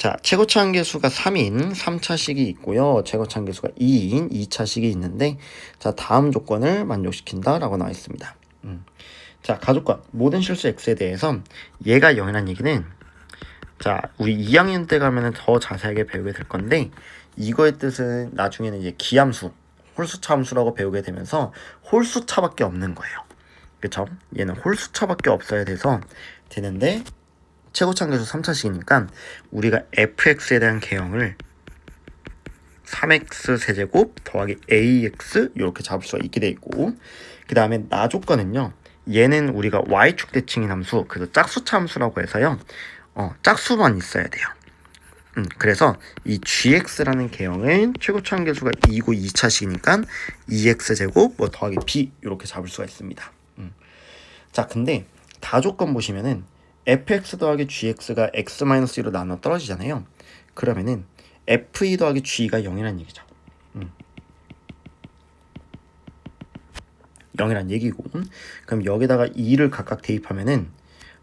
자, 최고차 한계수가 3인 3차식이 있고요. 최고차 한계수가 2인 2차식이 있는데, 자, 다음 조건을 만족시킨다 라고 나와 있습니다. 자, 가족과 모든 실수 x에 대해서 얘가 0이라는 얘기는, 자, 우리 2학년 때 가면은 더 자세하게 배우게 될 건데, 이거의 뜻은 나중에는 이제 기함수, 홀수차 함수라고 배우게 되면서 홀수차밖에 없는 거예요. 그쵸? 얘는 홀수차밖에 없어야 돼서 되는데, 최고차 한계수 3차식이니까 우리가 fx에 대한 개형을 3x 세제곱 더하기 ax 이렇게 잡을 수가 있게 돼 있고, 그 다음에 나 조건은요, 얘는 우리가 y축 대칭인 함수, 그래서 짝수차 함수라고 해서요, 짝수만 있어야 돼요. 그래서 이 gx라는 개형은 최고차 한계수가 2고 2차식이니까 2x 제곱 뭐 더하기 b 이렇게 잡을 수가 있습니다. 자, 근데 다조건 보시면은 fx 더하기 gx가 x-1로 나눠 떨어지잖아요. 그러면은 f2 더하기 g가 0이라는 얘기죠. 0이란 얘기고, 그럼 여기다가 2를 각각 대입하면은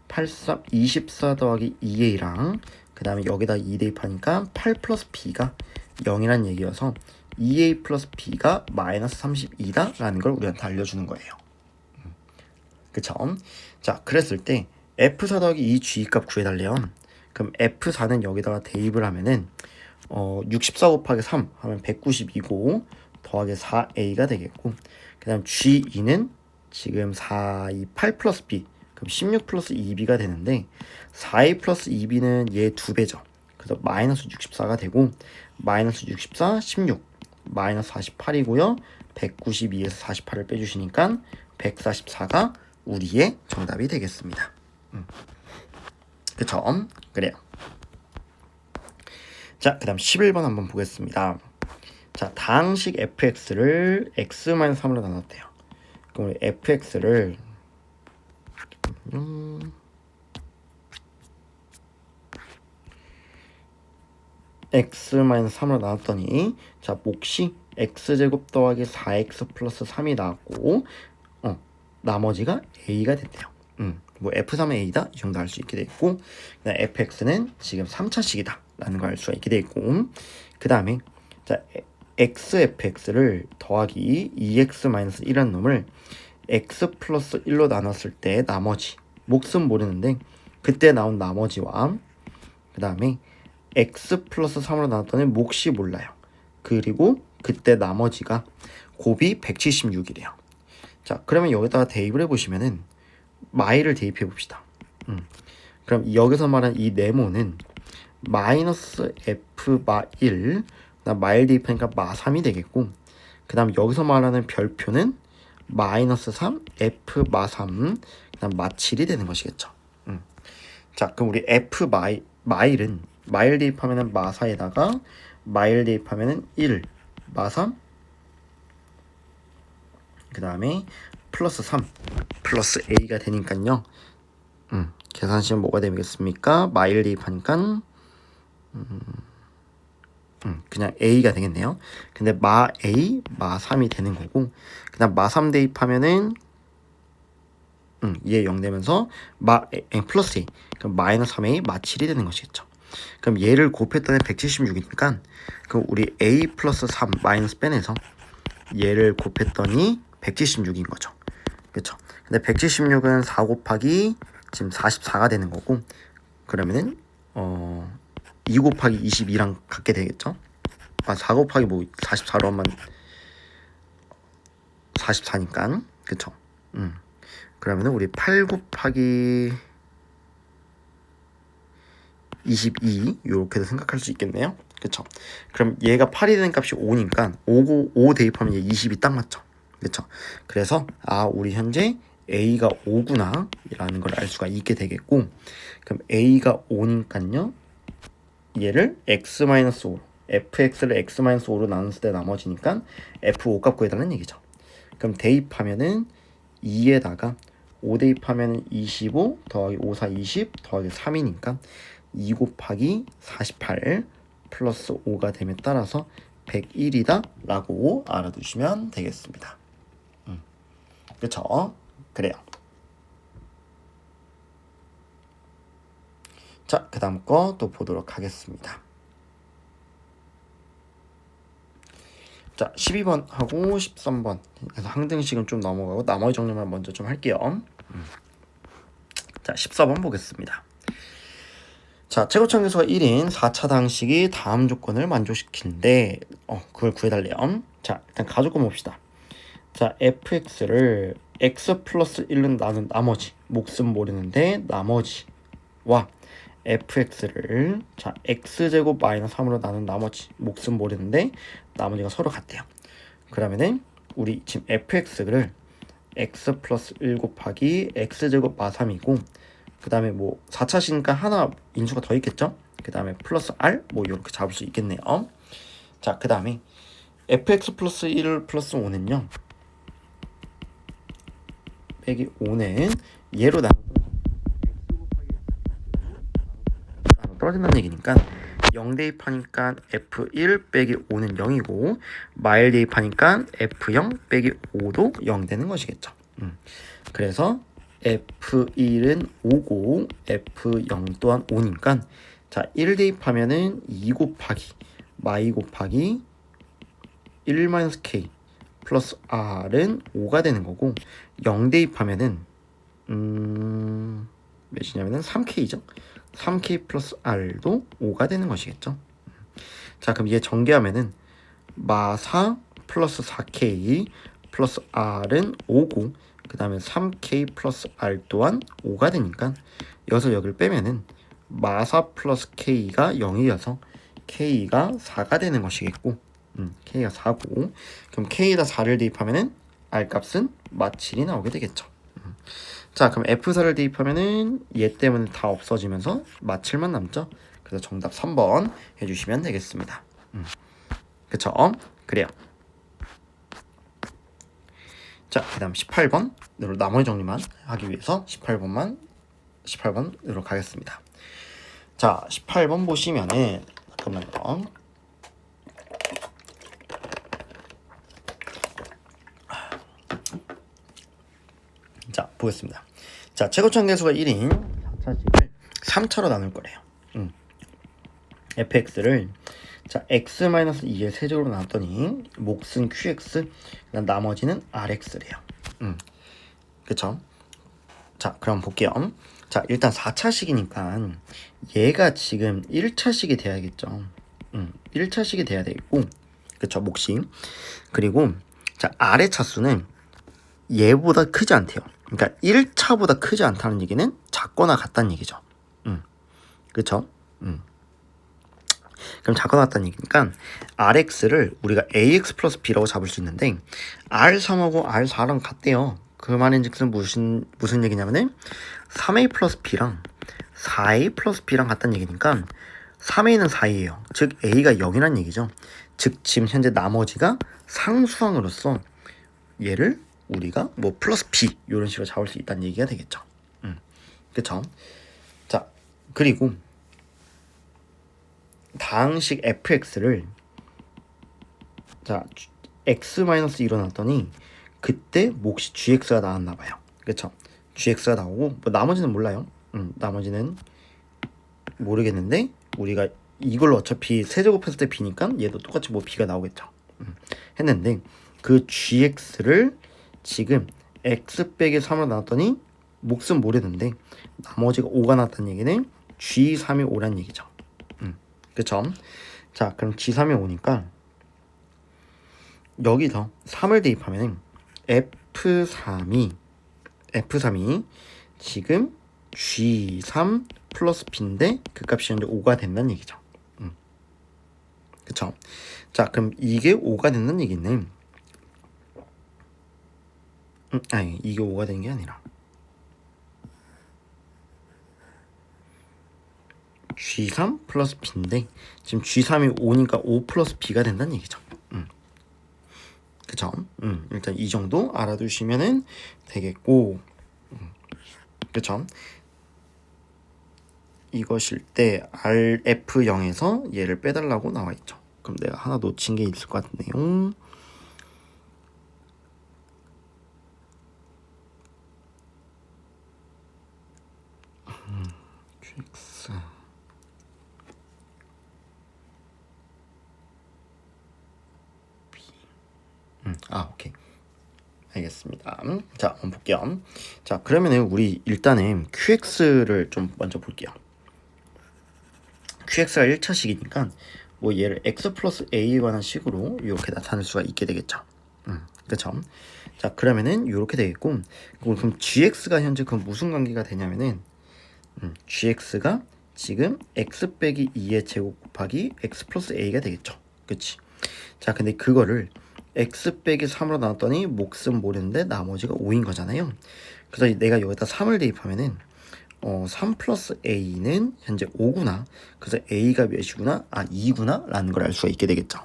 84, 24 더하기 2a랑 그 다음에 여기다 2 대입하니까 8 플러스 b가 0이란 얘기여서 2a 플러스 b가 마이너스 32다 라는 걸 우리한테 알려주는 거예요. 그쵸? 자, 그랬을 때 f4 더하기 2g 값 구해달래요. 그럼 f4는 여기다가 대입을 하면은 64 곱하기 3 하면 192고 더하기 4a가 되겠고, 그 다음 g2는 지금 4, 2, 8 플러스 b, 그럼 16 플러스 2b가 되는데 4a 플러스 2b는 얘 2배죠. 그래서 마이너스 64가 되고, 마이너스 64, 16, 마이너스 48이고요. 192에서 48을 빼주시니까 144가 우리의 정답이 되겠습니다. 그쵸? 그래요. 자, 그 다음 11번 한번 보겠습니다. 자, 다항식 fx를 x-3으로 나눴대요. 그럼 우리 fx를 x-3으로 나눴더니, 자, 몫이 x제곱 더하기 4x 플러스 3이 나왔고, 나머지가 a가 됐대요. 뭐 f3은 a다 이 정도 알 수 있게 돼 있고, 그다음 fx는 지금 3차식이다 라는 걸 알 수가 있게 돼 있고, 그 다음에 자, xfx를 더하기 2x-1이라는 놈을 x 플러스 1로 나눴을 때 나머지, 몫은 모르는데 그때 나온 나머지와 그 다음에 x 플러스 3으로 나눴더니 몫이 몰라요. 그리고 그때 나머지가 곱이 176이래요. 자, 그러면 여기다가 대입을 해보시면은 마이를 대입해 봅시다. 그럼 여기서 말한 이 네모는 마이너스 f 마 1, 그다음 마일 대입하니까 마 3이 되겠고, 그 다음 여기서 말하는 별표는 마이너스 3, f 마 3, 그 다음 마 7이 되는 것이겠죠. 자, 그럼 우리 f 마일은 마일 대입하면은 마 4에다가 마일 대입하면은 1, 마 3, 그 다음에 플러스 3 플러스 a가 되니까요. 계산식은 뭐가 되겠습니까? 마일 대입하니까 그냥 a가 되겠네요. 근데 마 a, 마 3이 되는 거고, 그다음 마 3 대입하면은 얘 0 되면서 플러스 a, 그럼 마이너스 3a, 마 7이 되는 것이겠죠. 그럼 얘를 곱했더니 176이니까 그럼 우리 a 플러스 3 마이너스 빼내서 얘를 곱했더니 176인 거죠. 그렇죠. 근데 176은 4 곱하기 지금 44가 되는 거고, 그러면은 2 곱하기 22랑 같게 되겠죠. 4 곱하기 뭐 44로 하면 44니까 그쵸. 그러면은 우리 8 곱하기 22 요렇게도 생각할 수 있겠네요. 그쵸. 그럼 얘가 8이 되는 값이 5니까 5 대입하면 얘 20이 딱 맞죠. 그쵸. 그래서 우리 현재 a가 5구나 라는 걸 알 수가 있게 되겠고, 그럼 a가 5니까요 얘를 x-5로, fx를 x-5로 나눴을 때 나머지니까 f5 값 구해달라는 얘기죠. 그럼 대입하면은 2에다가 5 대입하면은 25 더하기 5, 4, 20 더하기 3이니까 2 곱하기 48 플러스 5가 됨에 따라서 101이다 라고 알아두시면 되겠습니다. 그쵸? 그래요. 자, 그 다음 거 또 보도록 하겠습니다. 자, 12번 하고 13번. 그래서 항등식은 좀 넘어가고 나머지 정리만 먼저 좀 할게요. 자, 14번 보겠습니다. 자, 최고차항계수가 1인 4차당식이 다음 조건을 만족시키는데 그걸 구해달래요. 자, 일단 가조건 봅시다. 자, fx를 x 플러스 1은 나눈 나머지, 몫은 모르는데 나머지와 fx를 자 x제곱 마이너스 3으로 나눈 나머지, 몫은 모르는데 나머지가 서로 같대요. 그러면은 우리 지금 fx를 x 플러스 1 곱하기 x제곱 마 3이고, 그 다음에 뭐 4차시니까 하나 인수가 더 있겠죠. 그 다음에 플러스 r 뭐 이렇게 잡을 수 있겠네요. 자, 그 다음에 fx 플러스 1 플러스 5는요 빼기 5는 얘로 나눠 떨어진다는 얘기니까 0 대입하니까 f1 빼기 5는 0이고 마일 대입하니까 f0 빼기 5도 0 되는 것이겠죠. 그래서 f1은 5고 f0 또한 5니까 자, 1 대입하면은 2 곱하기 마이 곱하기 1-k 플러스 r은 5가 되는 거고, 0 대입하면은 몇이냐면은 3k죠. 3k 플러스 r도 5가 되는 것이겠죠. 자, 그럼 얘 전개하면은 마4 플러스 4k 플러스 r은 5고, 그 다음에 3k 플러스 r 또한 5가 되니까 여기서 여기를 빼면은 마4 플러스 k가 0이어서 k가 4가 되는 것이겠고, k가 4고, 그럼 k에다 4를 대입하면은 r 값은 마7이 나오게 되겠죠. 자, 그럼 f4를 대입하면은 얘 때문에 다 없어지면서 마7만 남죠. 그래서 정답 3번 해주시면 되겠습니다. 그쵸? 그래요. 자, 그 다음 18번으로 나머지 정리만 하기 위해서 18번으로 가겠습니다. 자, 18번 보시면은 잠깐만요. 자, 보겠습니다. 자, 최고차항계수가 1인 4차식을 3차로 나눌 거래요. fx를 자 x-2의 세제곱으로 나눴더니 몫은 qx, 그다음 나머지는 rx래요. 그쵸? 자, 그럼 볼게요. 자, 일단 4차식이니까 얘가 지금 1차식이 돼야겠죠. 1차식이 돼야 되겠고, 그쵸, 몫이. 그리고 자, r의 차수는 얘보다 크지 않대요. 그러니까 1차보다 크지 않다는 얘기는 작거나 같다는 얘기죠. 그쵸? 그럼 작거나 같다는 얘기니까 rx를 우리가 ax 플러스 b라고 잡을 수 있는데 r3하고 r4랑 같대요. 그 말인즉슨 무슨 얘기냐면은 3a 플러스 b랑 4a 플러스 b랑 같다는 얘기니까 3a는 4이에요. 즉 a가 0이란 얘기죠. 즉 지금 현재 나머지가 상수항으로서 얘를 우리가 뭐 플러스 b 이런 식으로 잡을 수 있다는 얘기가 되겠죠. 그쵸? 자, 그리고 다항식 fx를 자 x-1로 나왔더니 그때 몫이 gx가 나왔나봐요. 그쵸? gx가 나오고 뭐 나머지는 몰라요. 나머지는 모르겠는데 우리가 이걸로 어차피 세제곱했을 때 b니까 얘도 똑같이 뭐 b가 나오겠죠. 했는데 그 gx를 지금 x 빼기 3으로 나왔더니 몫은 모르는데 나머지가 5가 나왔다는 얘기는 g3이 5란 얘기죠. 그쵸? 자, 그럼 g3이 5니까 여기서 3을 대입하면 F3이 지금 G3 플러스 B인데 그 값이 현재 5가 된다는 얘기죠. 그쵸? 자, 그럼 이게 5가 된다는 얘기는 아니, 이게 5가 되는 게 아니라 G3 플러스 B인데 지금 G3이 5니까 5 플러스 B가 된다는 얘기죠. 그쵸? 일단 이 정도 알아두시면 되겠고, 그쵸? 이것일 때 RF0에서 얘를 빼달라고 나와있죠. 그럼 내가 하나 놓친 게 있을 것 같네요. QX 오케이. 알겠습니다. 자, 한번 볼게요. 자, 그러면은 우리 일단은 QX를 좀 먼저 볼게요. QX가 1차식이니까 뭐 얘를 X 플러스 A에 관한 식으로 이렇게 나타낼 수가 있게 되겠죠. 그쵸? 자, 그러면은 이렇게 되겠고, 그럼 GX가 현재 그럼 무슨 관계가 되냐면은 GX가 지금 X 빼기 2의 제곱 곱하기 X 플러스 A가 되겠죠. 그치? 자, 근데 그거를 X 빼기 3으로 나눴더니 몫은 모르는데 나머지가 5인 거잖아요. 그래서 내가 여기다 3을 대입하면은 3 플러스 A는 현재 5구나. 그래서 A가 몇이구나? 2구나? 라는 걸 알 수가 있게 되겠죠.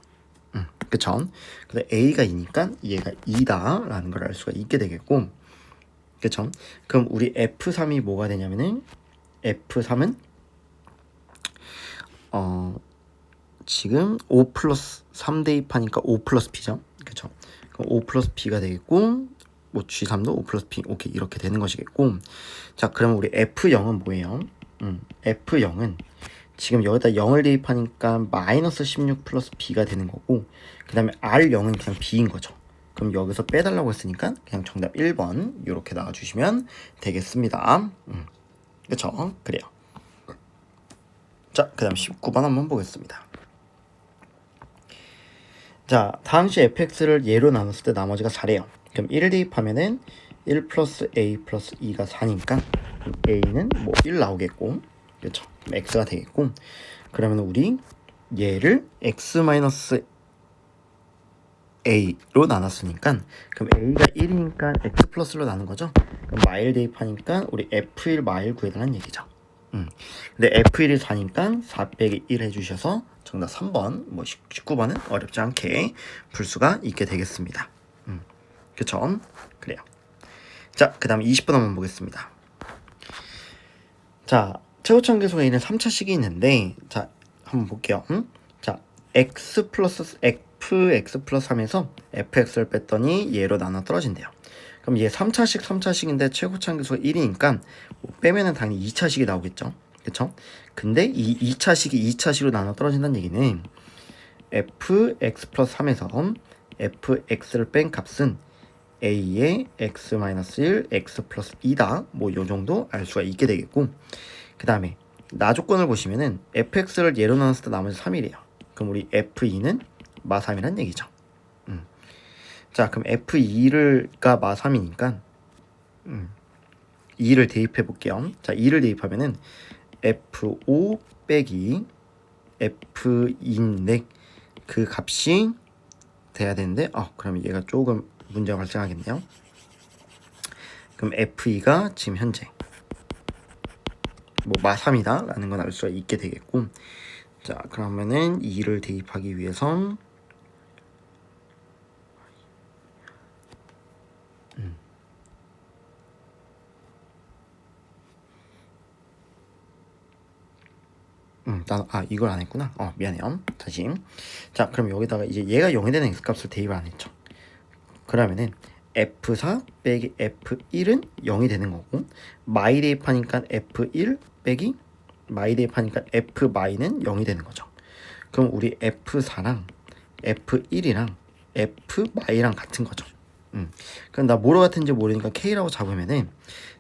그쵸? 근데 A가 2니까 얘가 2다. 라는 걸 알 수가 있게 되겠고. 그쵸? 그럼 우리 F3이 뭐가 되냐면은 F3은 지금 5 플러스 3 대입하니까 5 플러스 B죠. 그쵸? 그럼 5 플러스 B가 되겠고, 뭐 G3도 5 플러스 B, 오케이, 이렇게 되는 것이겠고. 자, 그러면 우리 F0은 뭐예요? F0은 지금 여기다 0을 대입하니까 마이너스 16 플러스 B가 되는 거고, 그 다음에 R0은 그냥 B인 거죠. 그럼 여기서 빼달라고 했으니까 그냥 정답 1번 이렇게 나와주시면 되겠습니다. 그쵸? 그래요. 자, 그 다음 19번 한번 보겠습니다. 자, 다음 시 fx를 예로 나눴을 때 나머지가 4래요. 그럼 1을 대입하면은 1 플러스 a 플러스 2가 4니까 a는 뭐 1 나오겠고, 그렇죠? x가 되겠고, 그러면 우리 얘를 x 마이너스 a로 나눴으니까 그럼 a가 1이니까 x 플러스로 나눈 거죠. 그럼 마일 대입하니까 우리 f1 마일 구해달라는 얘기죠. 근데 F1이 4니까 4 빼기 1 해주셔서 정답 3번, 뭐 19번은 어렵지 않게 풀 수가 있게 되겠습니다. 그쵸? 그래요. 자, 그 다음 20번 한번 보겠습니다. 자, 최고점 계수가 있는 3차식이 있는데, 자, 한번 볼게요. 자, x 플러스 fx 플러스 3에서 fx를 뺐더니 얘로 나눠 떨어진대요. 그럼 얘 3차식인데 최고점 계수가 1이니까 뭐 빼면은 당연히 2차식이 나오겠죠. 그쵸? 근데 이 2차식이 2차식으로 나눠 떨어진다는 얘기는 fx 플러스 3에서 fx를 뺀 값은 a의 x-1, x 플러스 2다. 뭐 요 정도 알 수가 있게 되겠고, 그 다음에 나 조건을 보시면은 fx를 예로 나눴을 때 나머지 3이래요. 그럼 우리 f2는 마3이란 얘기죠. 자, 그럼 f2가 마3이니까 2를 대입해 볼게요. 자, 2를 대입하면은 f5 빼기 f2인데 그 값이 돼야 되는데, 그러면 얘가 조금 문제가 발생하겠네요. 그럼 f2가 지금 현재 뭐 마3이다 라는 건 알 수가 있게 되겠고, 자, 그러면은 2를 대입하기 위해선 이걸 안 했구나. 미안해요. 다시. 자, 그럼 여기다가 이제 얘가 0이 되는 x값을 대입을 안 했죠. 그러면은 f4 빼기 f1은 0이 되는 거고, 마이 대입하니까 f1 빼기 마이 대입하니까 f 마이는 0이 되는 거죠. 그럼 우리 f4랑 f1이랑 f 마이랑 같은 거죠. 그럼 나 뭐로 같은지 모르니까 k라고 잡으면은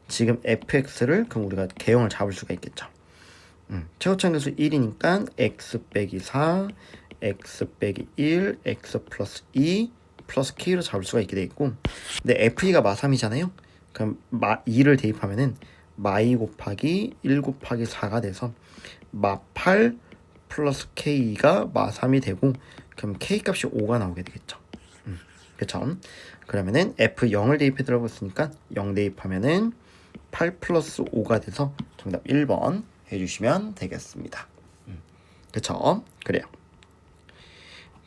지금 fx를 그럼 우리가 개형을 잡을 수가 있겠죠. 최고점 계수 1이니까 x 빼기 4, x 빼기 1, x 플러스 2 플러스 k로 잡을 수가 있게 돼 있고, 근데 f2가 마3이잖아요. 그럼 2를 대입하면은 마이 곱하기 1 곱하기 4가 돼서 마8 플러스 k가 마3이 되고, 그럼 k 값이 5가 나오게 되겠죠. 그쵸? 그러면은 f0을 대입해 들어봤으니까 0 대입하면은 8 플러스 5가 돼서 정답 1번 해주시면 되겠습니다. 그쵸? 그래요.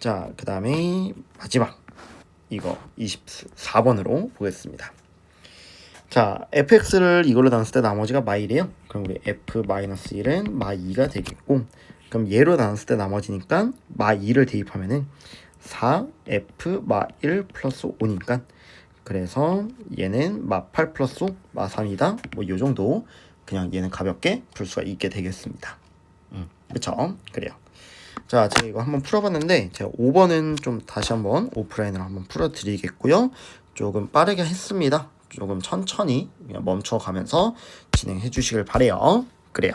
자, 그 다음에 마지막 이거 24번으로 보겠습니다. 자, fx를 이걸로 나눴을 때 나머지가 마이래요. 그럼 우리 f-1은 마2가 되겠고, 그럼 얘로 나눴을 때 나머지니까 마2를 대입하면은 4f 마1 플러스 5니까, 그래서 얘는 마8 플러스 5 마3이다. 뭐 요 정도 그냥 얘는 가볍게 풀 수가 있게 되겠습니다. 그쵸? 그래요. 자, 제가 이거 한번 풀어봤는데 제가 5번은 좀 다시 한번 오프라인으로 한번 풀어드리겠고요. 조금 빠르게 했습니다. 조금 천천히 그냥 멈춰가면서 진행해 주시길 바래요. 그래요.